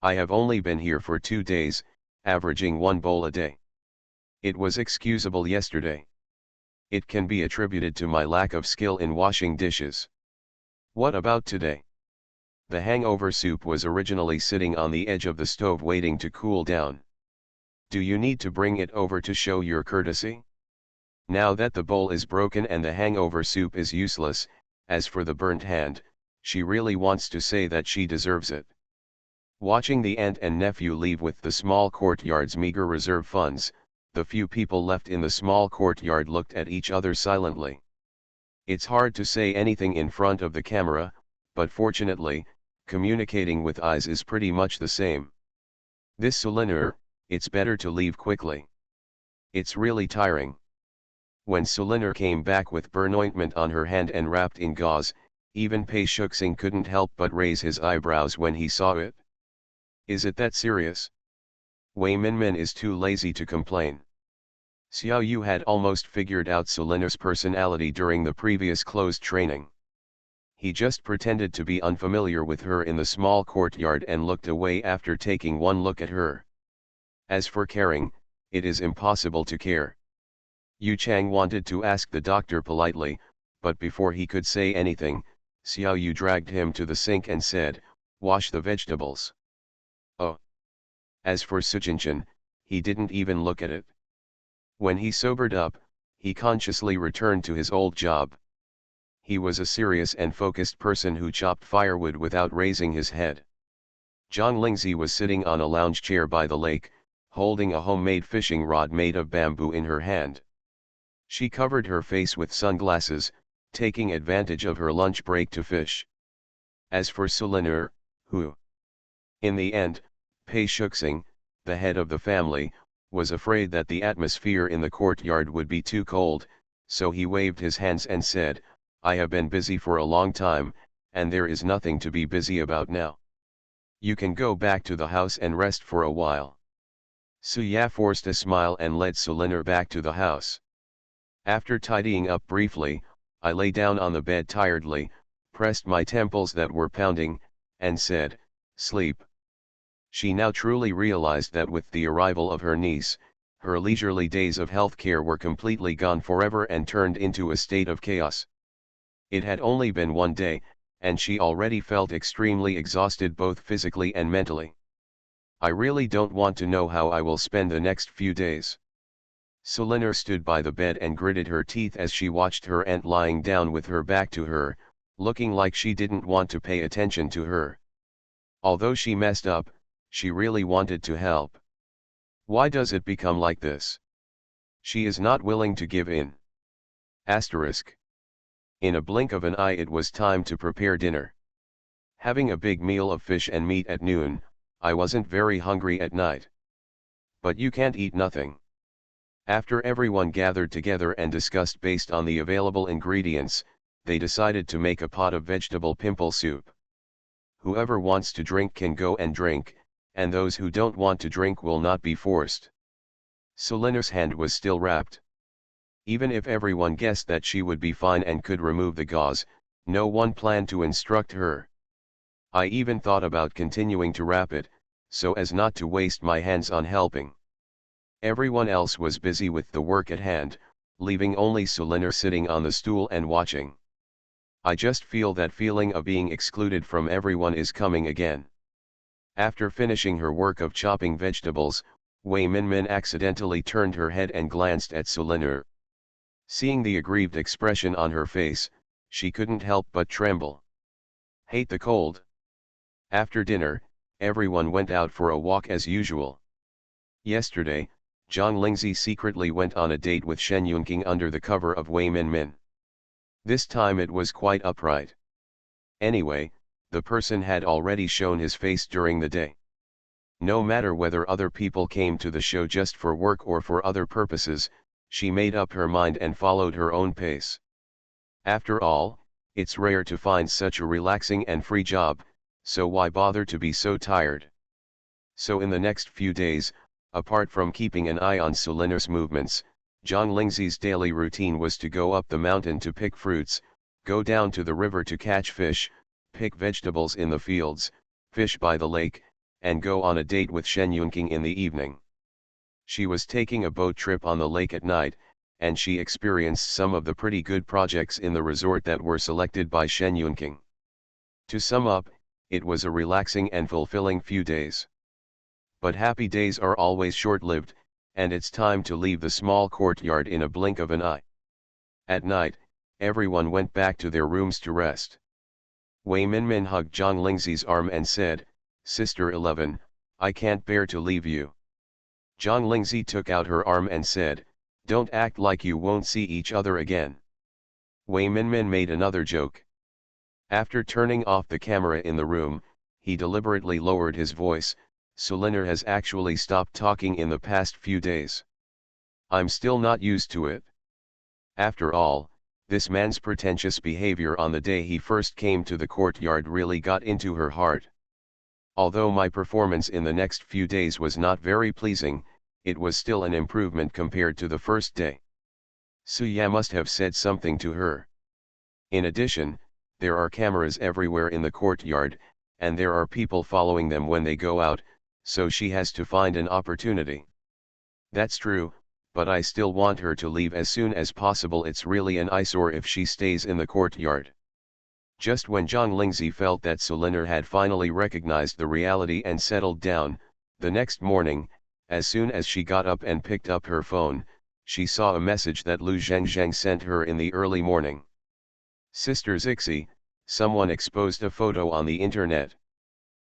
I have only been here for 2 days, averaging 1 bowl a day. It was excusable yesterday. It can be attributed to my lack of skill in washing dishes. What about today? The hangover soup was originally sitting on the edge of the stove waiting to cool down. Do you need to bring it over to show your courtesy? Now that the bowl is broken and the hangover soup is useless, as for the burnt hand, she really wants to say that she deserves it. Watching the aunt and nephew leave with the small courtyard's meager reserve funds, the few people left in the small courtyard looked at each other silently. It's hard to say anything in front of the camera, but fortunately, communicating with eyes is pretty much the same. This Sulinur, it's better to leave quickly. It's really tiring. When Sulinur came back with burn ointment on her hand and wrapped in gauze, even Pei Shuxing couldn't help but raise his eyebrows when he saw it. Is it that serious? Wei Minmin is too lazy to complain. Xiao Yu had almost figured out Sulinur's personality during the previous closed training. He just pretended to be unfamiliar with her in the small courtyard and looked away after taking one look at her. As for caring, it is impossible to care. Yu Chang wanted to ask the doctor politely, but before he could say anything, Xiao Yu dragged him to the sink and said, "Wash the vegetables." Oh. As for Sujinchan, he didn't even look at it. When he sobered up, he consciously returned to his old job. He was a serious and focused person who chopped firewood without raising his head. Zhang Lingzi was sitting on a lounge chair by the lake, holding a homemade fishing rod made of bamboo in her hand. She covered her face with sunglasses, taking advantage of her lunch break to fish. As for Sulinur, who, in the end, Pei Shuxing, the head of the family, was afraid that the atmosphere in the courtyard would be too cold, so he waved his hands and said, "I have been busy for a long time, and there is nothing to be busy about now. You can go back to the house and rest for a while." Suya forced a smile and led Sulinur back to the house. After tidying up briefly, I lay down on the bed tiredly, pressed my temples that were pounding, and said, "Sleep." She now truly realized that with the arrival of her niece, her leisurely days of healthcare were completely gone forever and turned into a state of chaos. It had only been 1 day, and she already felt extremely exhausted both physically and mentally. I really don't want to know how I will spend the next few days. Sulinur stood by the bed and gritted her teeth as she watched her aunt lying down with her back to her, looking like she didn't want to pay attention to her. Although she messed up, she really wanted to help. Why does it become like this? She is not willing to give in. Asterisk. In a blink of an eye it was time to prepare dinner. Having a big meal of fish and meat at noon, I wasn't very hungry at night. But you can't eat nothing. After everyone gathered together and discussed based on the available ingredients, they decided to make a pot of vegetable pimple soup. Whoever wants to drink can go and drink, and those who don't want to drink will not be forced. Sulinur's hand was still wrapped. Even if everyone guessed that she would be fine and could remove the gauze, no one planned to instruct her. I even thought about continuing to wrap it, so as not to waste my hands on helping. Everyone else was busy with the work at hand, leaving only Sulinur sitting on the stool and watching. I just feel that feeling of being excluded from everyone is coming again. After finishing her work of chopping vegetables, Wei Minmin accidentally turned her head and glanced at Sulinur. Seeing the aggrieved expression on her face, she couldn't help but tremble. Hate the cold. After dinner, everyone went out for a walk as usual. Yesterday, Zhang Lingzi secretly went on a date with Shen Yunqing under the cover of Wei Minmin. This time it was quite upright. Anyway, the person had already shown his face during the day. No matter whether other people came to the show just for work or for other purposes, she made up her mind and followed her own pace. After all, it's rare to find such a relaxing and free job, so why bother to be so tired? So in the next few days, apart from keeping an eye on Sulinner's movements, John Lindsay's daily routine was to go up the mountain to pick fruits, go down to the river to catch fish, pick vegetables in the fields, fish by the lake, and go on a date with Shen Yunqing in the evening. She was taking a boat trip on the lake at night, and she experienced some of the pretty good projects in the resort that were selected by Shen Yunqing. To sum up, it was a relaxing and fulfilling few days. But happy days are always short-lived, and it's time to leave the small courtyard in a blink of an eye. At night, everyone went back to their rooms to rest. Wei Minmin hugged Zhang Lingzi's arm and said, "Sister 11, I can't bear to leave you." Zhang Lingzi took out her arm and said, "Don't act like you won't see each other again." Wei Minmin made another joke. After turning off the camera in the room, he deliberately lowered his voice. "Sulinner has actually stopped talking in the past few days. I'm still not used to it. After all, this man's pretentious behavior on the day he first came to the courtyard really got into her heart. Although my performance in the next few days was not very pleasing, it was still an improvement compared to the first day." Suya must have said something to her. In addition, there are cameras everywhere in the courtyard, and there are people following them when they go out, so she has to find an opportunity. That's true, but I still want her to leave as soon as possible. It's really an eyesore if she stays in the courtyard. Just when Zhang Lingzi felt that Sulinner had finally recognized the reality and settled down, the next morning, as soon as she got up and picked up her phone, she saw a message that Lu Zhengzheng sent her in the early morning. "Sister Zixi, someone exposed a photo on the internet.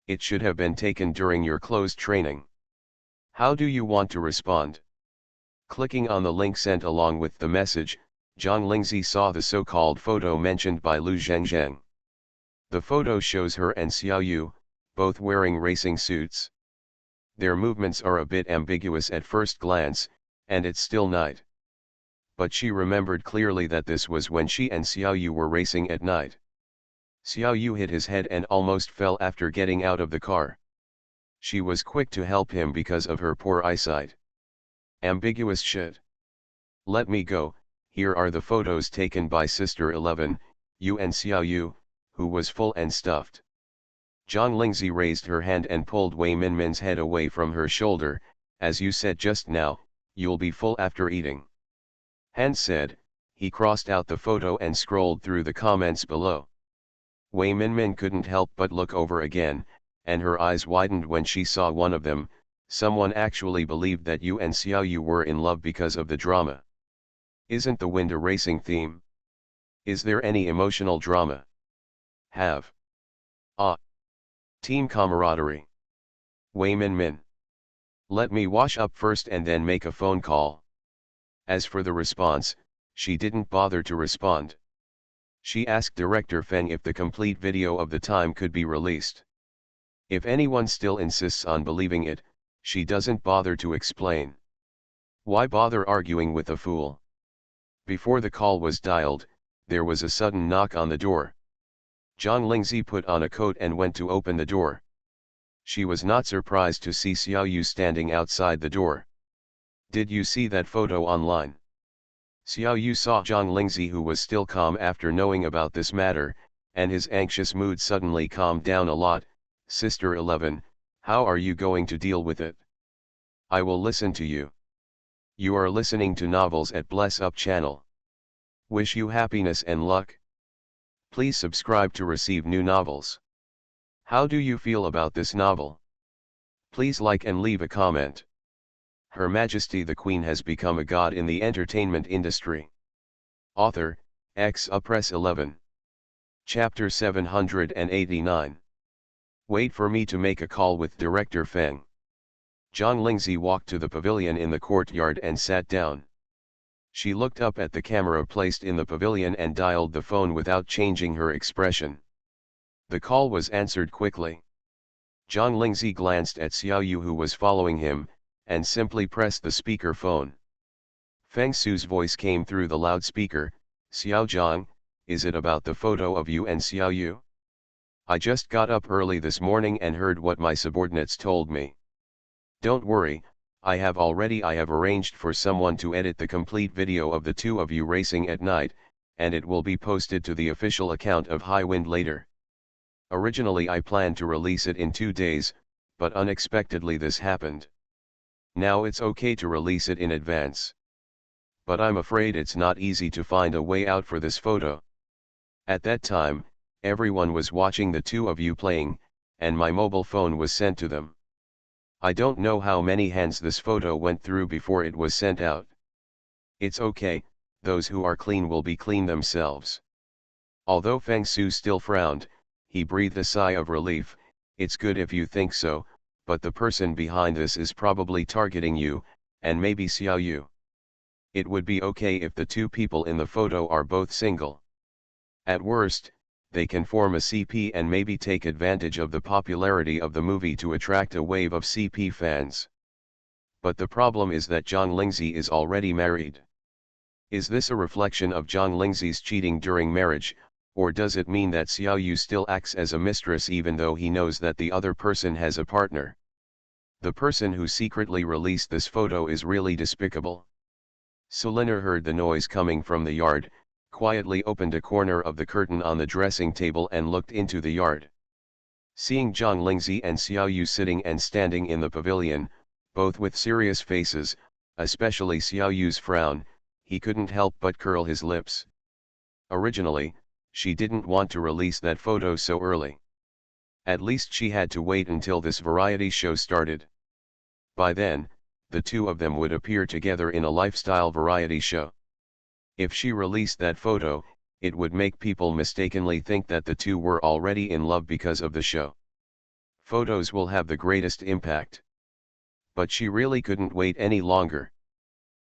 It should have been taken during your closed training. How do you want to respond?" Clicking on the link sent along with the message, Zhang Lingzi saw the so-called photo mentioned by Lu Zhengzheng. The photo shows her and Xiao Yu, both wearing racing suits. Their movements are a bit ambiguous at first glance, and it's still night. But she remembered clearly that this was when she and Xiao Yu were racing at night. Xiao Yu hit his head and almost fell after getting out of the car. She was quick to help him because of her poor eyesight. Ambiguous shit. Let me go. Here are the photos taken by Sister 11, Yu and Xiao Yu, who was full and stuffed. Zhang Lingzi raised her hand and pulled Wei Minmin's head away from her shoulder. "As you said just now, you'll be full after eating." Han said. He crossed out the photo and scrolled through the comments below. Wei Minmin couldn't help but look over again, and her eyes widened when she saw one of them. Someone actually believed that Yu and Xiao Yu were in love because of the drama. Isn't the wind a racing theme? Is there any emotional drama? Have. Team camaraderie. Wei Minmin. Let me wash up first and then make a phone call. As for the response, she didn't bother to respond. She asked Director Feng if the complete video of the time could be released. If anyone still insists on believing it, she doesn't bother to explain. Why bother arguing with a fool? Before the call was dialed, there was a sudden knock on the door. Zhang Lingzi put on a coat and went to open the door. She was not surprised to see Xiao Yu standing outside the door. "Did you see that photo online?" Xiao Yu saw Zhang Lingzi, who was still calm after knowing about this matter, and his anxious mood suddenly calmed down a lot. "Sister 11, how are you going to deal with it?" "I will listen to you." You are listening to Novels at Bless Up channel. Wish you happiness and luck. Please subscribe to receive new novels. How do you feel about this novel? Please like and leave a comment. Her Majesty the Queen has become a god in the entertainment industry. Author, Press 11. Chapter 789. Wait for me to make a call with Director Feng. Zhang Lingzi walked to the pavilion in the courtyard and sat down. She looked up at the camera placed in the pavilion and dialed the phone without changing her expression. The call was answered quickly. Zhang Lingzi glanced at Xiao Yu who was following him, and simply pressed the speaker phone. Feng Su's voice came through the loudspeaker, "Xiao Zhang, is it about the photo of you and Xiao Yu? I just got up early this morning and heard what my subordinates told me. Don't worry, I have arranged for someone to edit the complete video of the two of you racing at night, and it will be posted to the official account of High Wind later. Originally I planned to release it in 2 days, but unexpectedly this happened. Now it's okay to release it in advance. But I'm afraid it's not easy to find a way out for this photo. At that time, everyone was watching the two of you playing, and my mobile phone was sent to them. I don't know how many hands this photo went through before it was sent out. It's okay, those who are clean will be clean themselves." Although Feng Su still frowned, he breathed a sigh of relief. "It's good if you think so, but the person behind this is probably targeting you, and maybe Xiao Yu. It would be okay if the two people in the photo are both single. At worst, they can form a CP and maybe take advantage of the popularity of the movie to attract a wave of CP fans. But the problem is that Zhang Lingzi is already married. Is this a reflection of Zhang Lingzi's cheating during marriage, or does it mean that Xiao Yu still acts as a mistress even though he knows that the other person has a partner? The person who secretly released this photo is really despicable." Selina heard the noise coming from the yard, quietly opened a corner of the curtain on the dressing table and looked into the yard. Seeing Zhang Lingzi and Xiao Yu sitting and standing in the pavilion, both with serious faces, especially Xiao Yu's frown, he couldn't help but curl his lips. Originally, she didn't want to release that photo so early. At least she had to wait until this variety show started. By then, the two of them would appear together in a lifestyle variety show. If she released that photo, it would make people mistakenly think that the two were already in love because of the show. Photos will have the greatest impact. But she really couldn't wait any longer.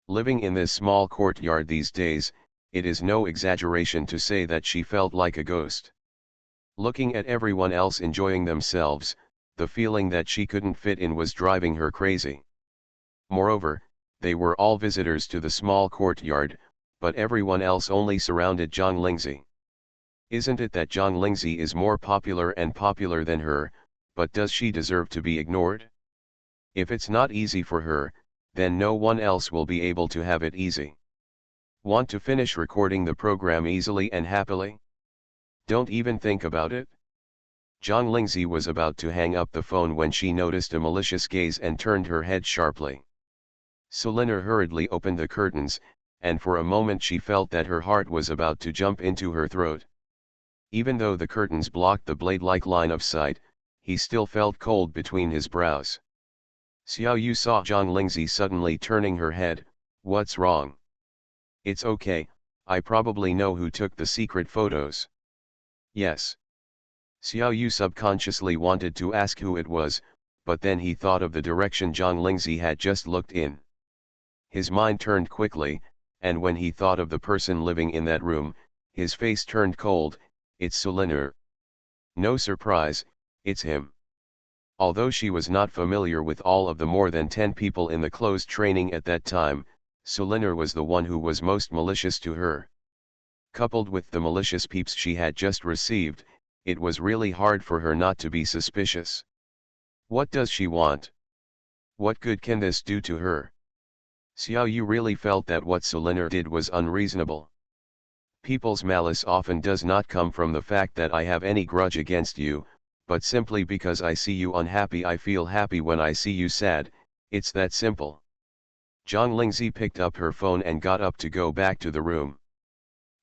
Living in this small courtyard these days, it is no exaggeration to say that she felt like a ghost. Looking at everyone else enjoying themselves, the feeling that she couldn't fit in was driving her crazy. Moreover, they were all visitors to the small courtyard, but everyone else only surrounded Zhang Lingzi. Isn't it that Zhang Lingzi is more popular than her, but does she deserve to be ignored? If it's not easy for her, then no one else will be able to have it easy. Want to finish recording the program easily and happily? Don't even think about it. Zhang Lingzi was about to hang up the phone when she noticed a malicious gaze and turned her head sharply. Selina hurriedly opened the curtains, and for a moment she felt that her heart was about to jump into her throat. Even though the curtains blocked the blade-like line of sight, he still felt cold between his brows. Xiao Yu saw Zhang Lingzi suddenly turning her head. "What's wrong?" "It's okay, I probably know who took the secret photos." "Yes." Xiao Yu subconsciously wanted to ask who it was, but then he thought of the direction Zhang Lingzi had just looked in. His mind turned quickly, and when he thought of the person living in that room, his face turned cold. "It's Selina." No surprise, it's him. Although she was not familiar with all of the more than 10 people in the closed training at that time, Selina was the one who was most malicious to her. Coupled with the malicious peeps she had just received, it was really hard for her not to be suspicious. What does she want? What good can this do to her? Xiao Yu really felt that what Selina did was unreasonable. People's malice often does not come from the fact that I have any grudge against you, but simply because I see you unhappy. I feel happy when I see you sad, it's that simple. Zhang Lingzi picked up her phone and got up to go back to the room.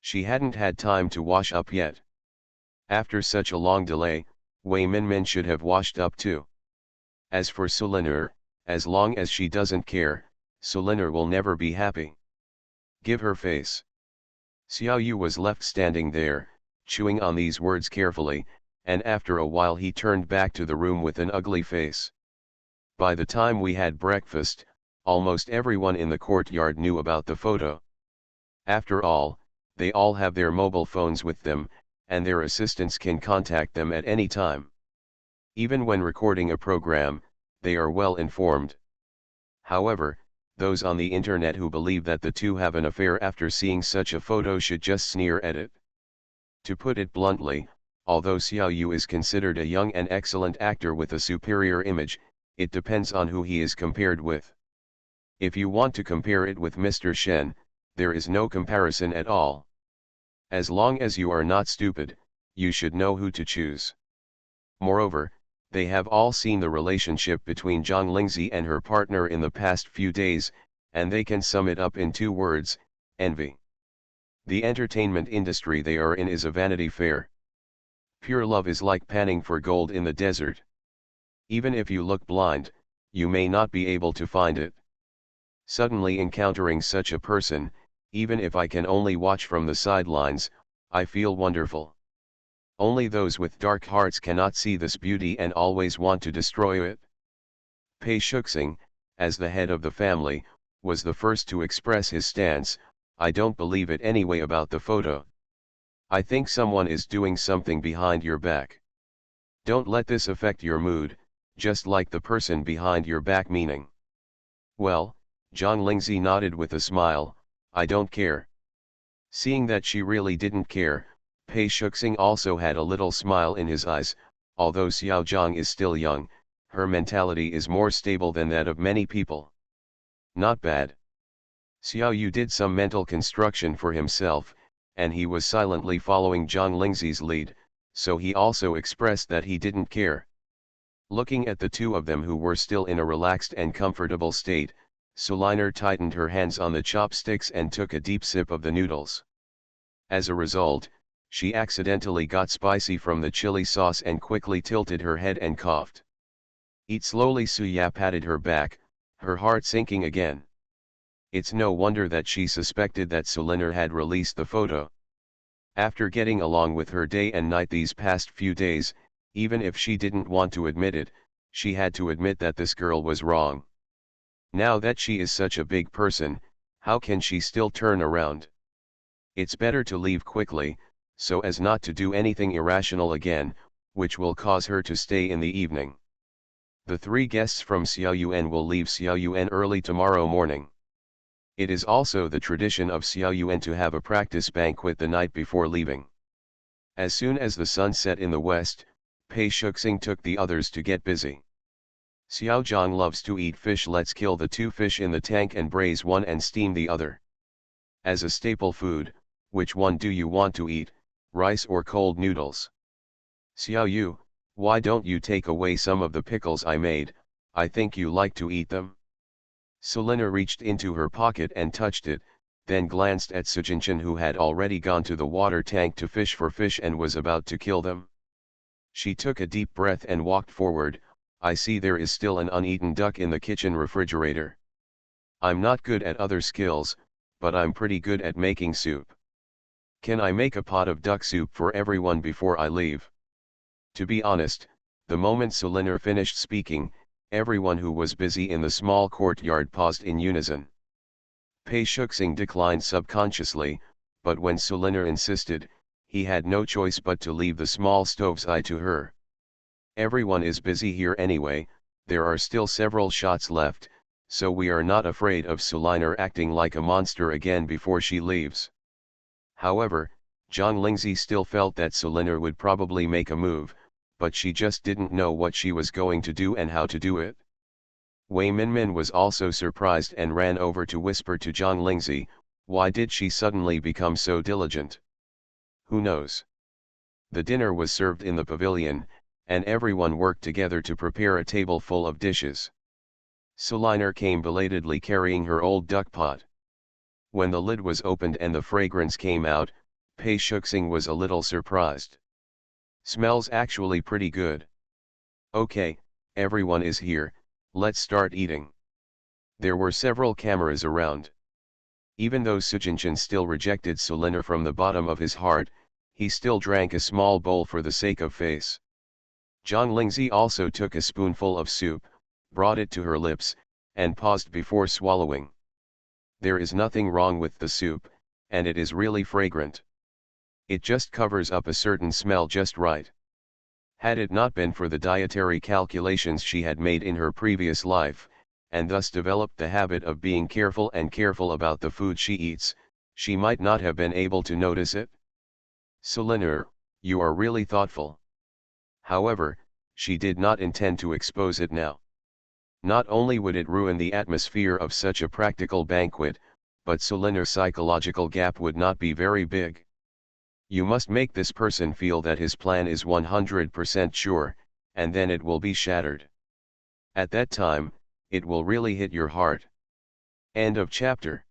She hadn't had time to wash up yet. After such a long delay, Wei Minmin should have washed up too. As for Selina, as long as she doesn't care, Selina will never be happy. Give her face. Xiao Yu was left standing there, chewing on these words carefully, and after a while he turned back to the room with an ugly face. By the time we had breakfast, almost everyone in the courtyard knew about the photo. After all, they all have their mobile phones with them, and their assistants can contact them at any time. Even when recording a program, they are well informed. However, those on the internet who believe that the two have an affair after seeing such a photo should just sneer at it. To put it bluntly, although Xiao Yu is considered a young and excellent actor with a superior image, it depends on who he is compared with. If you want to compare it with Mr. Shen, there is no comparison at all. As long as you are not stupid, you should know who to choose. Moreover, they have all seen the relationship between Zhang Lingzi and her partner in the past few days, and they can sum it up in 2 words: envy. The entertainment industry they are in is a vanity fair. Pure love is like panning for gold in the desert. Even if you look blind, you may not be able to find it. Suddenly encountering such a person, even if I can only watch from the sidelines, I feel wonderful. Only those with dark hearts cannot see this beauty and always want to destroy it. Pei Shuxing, as the head of the family, was the first to express his stance. I don't believe it anyway about the photo. I think someone is doing something behind your back. Don't let this affect your mood, just like the person behind your back meaning. Well, Zhang Lingzi nodded with a smile, I don't care. Seeing that she really didn't care, Pei Shuxing also had a little smile in his eyes. Although Xiao Zhang is still young, her mentality is more stable than that of many people. Not bad. Xiao Yu did some mental construction for himself, and he was silently following Zhang Lingzi's lead, so he also expressed that he didn't care. Looking at the two of them who were still in a relaxed and comfortable state, Suliner tightened her hands on the chopsticks and took a deep sip of the noodles. As a result, she accidentally got spicy from the chili sauce and quickly tilted her head and coughed. Eat slowly, Suya patted her back, her heart sinking again. It's no wonder that she suspected that Suliner had released the photo. After getting along with her day and night these past few days, even if she didn't want to admit it, she had to admit that this girl was wrong. Now that she is such a big person, how can she still turn around? It's better to leave quickly, so as not to do anything irrational again, which will cause her to stay in the evening. The 3 guests from Xiaoyuan will leave Xiaoyuan early tomorrow morning. It is also the tradition of Xiaoyuan to have a practice banquet the night before leaving. As soon as the sun set in the west, Pei Shuxing took the others to get busy. Xiao Zhang loves to eat fish. Let's kill the 2 fish in the tank and braise one and steam the other. As a staple food, which one do you want to eat, rice or cold noodles? Xiao Yu, why don't you take away some of the pickles I made? I think you like to eat them. Suliner reached into her pocket and touched it, then glanced at Sujinshan, who had already gone to the water tank to fish for fish and was about to kill them. She took a deep breath and walked forward. I see there is still an uneaten duck in the kitchen refrigerator. I'm not good at other skills, but I'm pretty good at making soup. Can I make a pot of duck soup for everyone before I leave? To be honest, the moment Suliner finished speaking, everyone who was busy in the small courtyard paused in unison. Pei Shuxing declined subconsciously, but when Suliner insisted, he had no choice but to leave the small stove's eye to her. Everyone is busy here anyway, there are still several shots left, so we are not afraid of Suliner acting like a monster again before she leaves. However, Zhang Lingzi still felt that Suliner would probably make a move, but she just didn't know what she was going to do and how to do it. Wei Minmin was also surprised and ran over to whisper to Zhang Lingzi, why did she suddenly become so diligent? Who knows? The dinner was served in the pavilion, and everyone worked together to prepare a table full of dishes. Suliner came belatedly carrying her old duck pot. When the lid was opened and the fragrance came out, Pei Shuxing was a little surprised. Smells actually pretty good. Okay, everyone is here, let's start eating. There were several cameras around. Even though Sujinshan still rejected Suliner from the bottom of his heart, he still drank a small bowl for the sake of face. Zhang Lingzi also took a spoonful of soup, brought it to her lips, and paused before swallowing. There is nothing wrong with the soup, and it is really fragrant. It just covers up a certain smell just right. Had it not been for the dietary calculations she had made in her previous life, and thus developed the habit of being careful about the food she eats, she might not have been able to notice it. Sulinur, you are really thoughtful. However, she did not intend to expose it now. Not only would it ruin the atmosphere of such a practical banquet, but Sulinur's psychological gap would not be very big. You must make this person feel that his plan is 100% sure, and then it will be shattered. At that time, it will really hit your heart. End of chapter.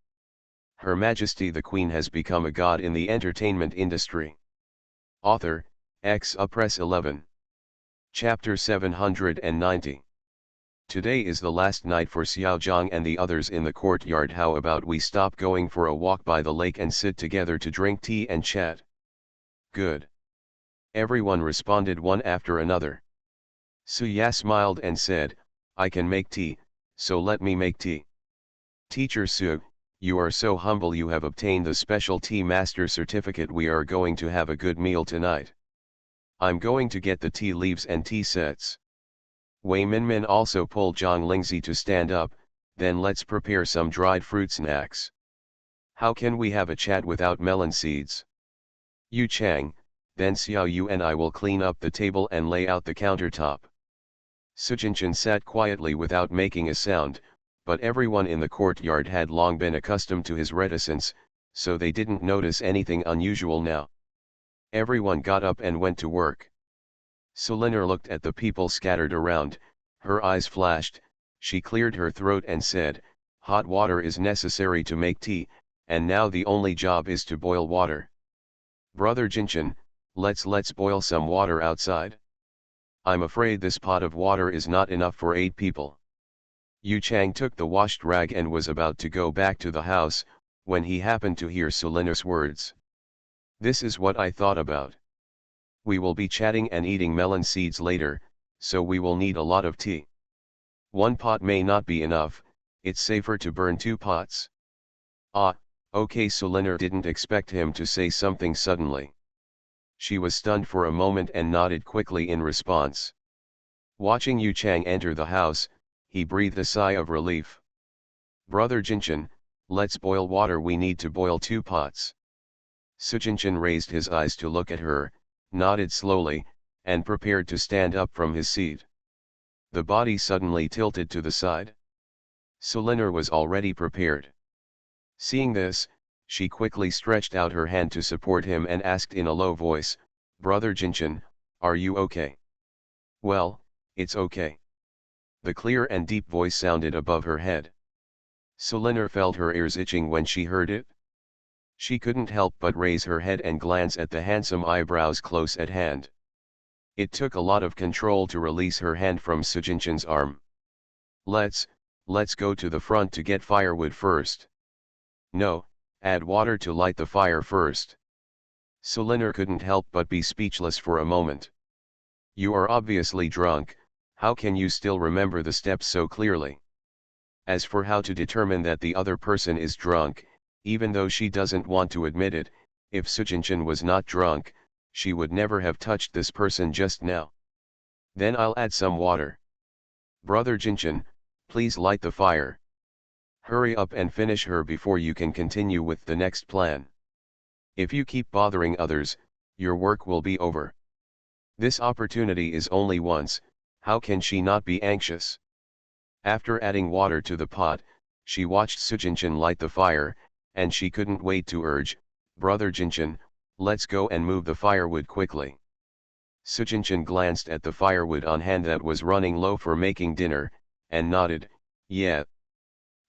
Her Majesty the Queen has become a god in the entertainment industry. Author, Press 11. Chapter 790. Today is the last night for Xiaozhang and the others in the courtyard. How about we stop going for a walk by the lake and sit together to drink tea and chat? Good. Everyone responded one after another. Suya smiled and said, I can make tea, so let me make tea. Teacher Su, you are so humble, you have obtained the special tea master certificate. We are going to have a good meal tonight. I'm going to get the tea leaves and tea sets. Wei Minmin also pulled Zhang Lingzi to stand up, then let's prepare some dried fruit snacks. How can we have a chat without melon seeds? Yu Chang, then Xiao Yu and I will clean up the table and lay out the countertop. Sujinshan sat quietly without making a sound, but everyone in the courtyard had long been accustomed to his reticence, so they didn't notice anything unusual now. Everyone got up and went to work. Sulinur looked at the people scattered around, her eyes flashed, she cleared her throat and said, hot water is necessary to make tea, and now the only job is to boil water. Brother Jinshan, let's boil some water outside. I'm afraid this pot of water is not enough for 8 people. Yu Chang took the washed rag and was about to go back to the house, when he happened to hear Sulinur's words. This is what I thought about. We will be chatting and eating melon seeds later, so we will need a lot of tea. 1 pot may not be enough, it's safer to burn 2 pots. Ah, okay. Sulinur didn't expect him to say something suddenly. She was stunned for a moment and nodded quickly in response. Watching Yu Chang enter the house, he breathed a sigh of relief. Brother Jinshan, let's boil water. We need to boil 2 pots. Sujinshan raised his eyes to look at her, nodded slowly, and prepared to stand up from his seat. The body suddenly tilted to the side. Sulinur was already prepared. Seeing this, she quickly stretched out her hand to support him and asked in a low voice, Brother Jinshan, are you okay? Well, it's okay. The clear and deep voice sounded above her head. Sulinur felt her ears itching when she heard it. She couldn't help but raise her head and glance at the handsome eyebrows close at hand. It took a lot of control to release her hand from Sujinshan's arm. Let's go to the front to get firewood first. No, add water to light the fire first. Sulinur couldn't help but be speechless for a moment. You are obviously drunk, how can you still remember the steps so clearly? As for how to determine that the other person is drunk, even though she doesn't want to admit it, if Sujinshan was not drunk, she would never have touched this person just now. Then I'll add some water. Brother Jinshan, please light the fire. Hurry up and finish her before you can continue with the next plan. If you keep bothering others, your work will be over. This opportunity is only once, how can she not be anxious? After adding water to the pot, she watched Sujinshan light the fire, and she couldn't wait to urge, Brother Jinshan, let's go and move the firewood quickly. Sujinshan glanced at the firewood on hand that was running low for making dinner, and nodded, yeah.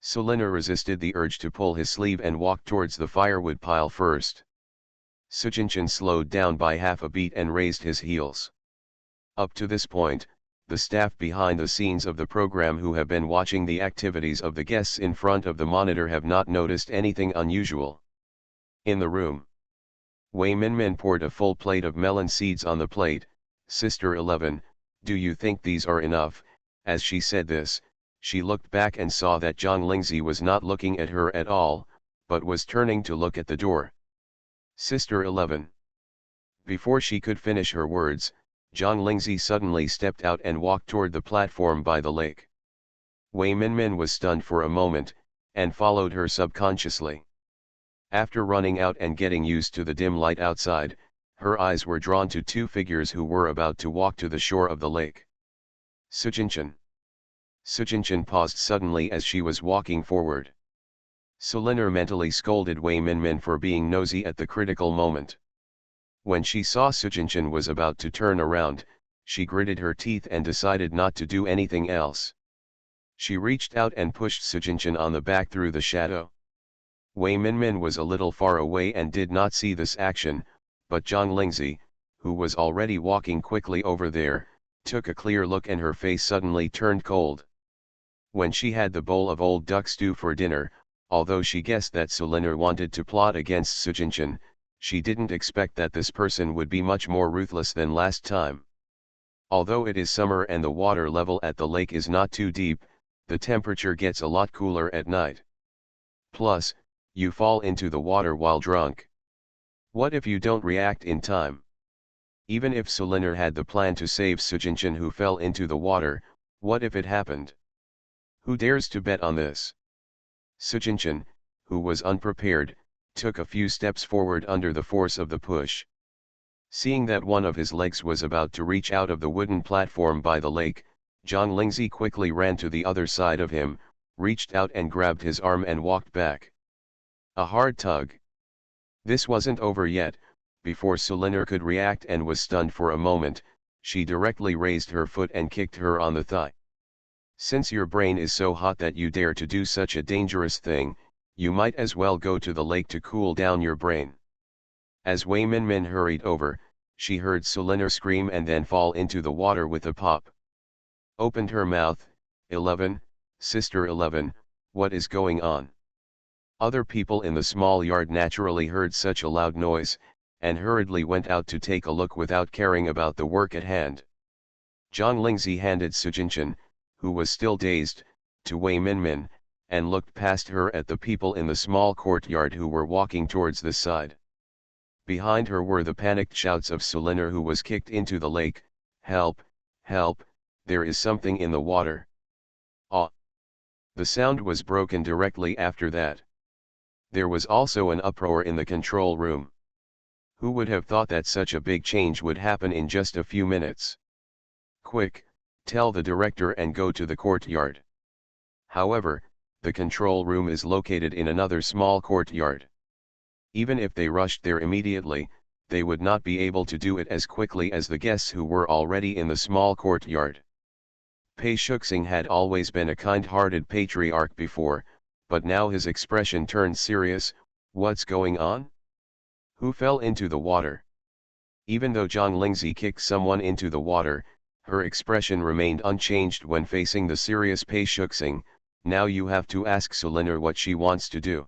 Sulinur resisted the urge to pull his sleeve and walk towards the firewood pile first. Sujinshan slowed down by half a beat and raised his heels. Up to this point, the staff behind the scenes of the program who have been watching the activities of the guests in front of the monitor have not noticed anything unusual. In the room, Wei Minmin poured a full plate of melon seeds on the plate. Sister 11, do you think these are enough? As she said this, she looked back and saw that Zhang Lingzi was not looking at her at all, but was turning to look at the door. Sister 11. Before she could finish her words, Zhang Lingzi suddenly stepped out and walked toward the platform by the lake. Wei Minmin was stunned for a moment, and followed her subconsciously. After running out and getting used to the dim light outside, her eyes were drawn to two figures who were about to walk to the shore of the lake. Sujinshan. Sujinshan paused suddenly as she was walking forward. Sulinor mentally scolded Wei Minmin for being nosy at the critical moment. When she saw Sujinshan was about to turn around, she gritted her teeth and decided not to do anything else. She reached out and pushed Sujinshan on the back through the shadow. Wei Minmin was a little far away and did not see this action, but Zhang Lingzi, who was already walking quickly over there, took a clear look and her face suddenly turned cold. When she had the bowl of old duck stew for dinner, although she guessed that Sulinor wanted to plot against Sujinshan, she didn't expect that this person would be much more ruthless than last time. Although it is summer and the water level at the lake is not too deep, the temperature gets a lot cooler at night. Plus, you fall into the water while drunk. What if you don't react in time? Even if Sulinor had the plan to save Sujinshan who fell into the water, what if it happened? Who dares to bet on this? Sujinshan, who was unprepared, took a few steps forward under the force of the push. Seeing that one of his legs was about to reach out of the wooden platform by the lake, Zhang Lingzi quickly ran to the other side of him, reached out and grabbed his arm and walked back. A hard tug. This wasn't over yet. Before Sulinor could react and was stunned for a moment, she directly raised her foot and kicked her on the thigh. Since your brain is so hot that you dare to do such a dangerous thing, you might as well go to the lake to cool down your brain. As Wei Minmin hurried over, she heard Sulinor scream and then fall into the water with a pop. Opened her mouth. 11, Sister 11, what is going on? Other people in the small yard naturally heard such a loud noise, and hurriedly went out to take a look without caring about the work at hand. Zhang Lingzi handed Sujinshan, who was still dazed, to Wei Minmin, and looked past her at the people in the small courtyard who were walking towards the side. Behind her were the panicked shouts of Sulinor who was kicked into the lake. Help, help, there is something in the water. Ah! The sound was broken directly after that. There was also an uproar in the control room. Who would have thought that such a big change would happen in just a few minutes? Quick, tell the director and go to the courtyard. However, the control room is located in another small courtyard. Even if they rushed there immediately, they would not be able to do it as quickly as the guests who were already in the small courtyard. Pei Shuxing had always been a kind-hearted patriarch before, but now his expression turned serious. What's going on? Who fell into the water? Even though Zhang Lingzi kicked someone into the water, her expression remained unchanged when facing the serious Pei Shuxing. Now you have to ask Sulinor what she wants to do.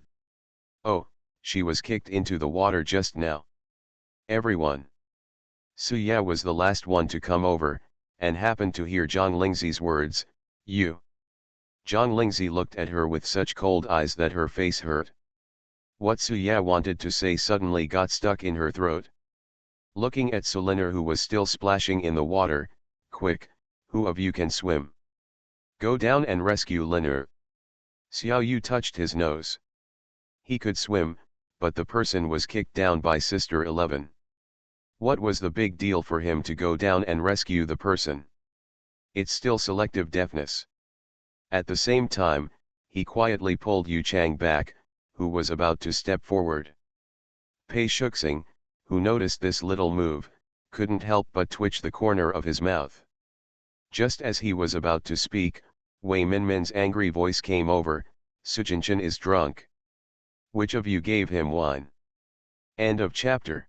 Oh, she was kicked into the water just now. Everyone. Suya was the last one to come over, and happened to hear Zhang Lingzi's words, you. Zhang Lingzi looked at her with such cold eyes that her face hurt. What Suya wanted to say suddenly got stuck in her throat. Looking at Sulinor who was still splashing in the water, quick, who of you can swim? Go down and rescue Linor. Xiao Yu touched his nose. He could swim, but the person was kicked down by Sister 11. What was the big deal for him to go down and rescue the person? It's still selective deafness. At the same time, he quietly pulled Yu Chang back, who was about to step forward. Pei Shuxing, who noticed this little move, couldn't help but twitch the corner of his mouth. Just as he was about to speak, Wei Minmin's angry voice came over, Sujinshan is drunk. Which of you gave him wine? End of chapter.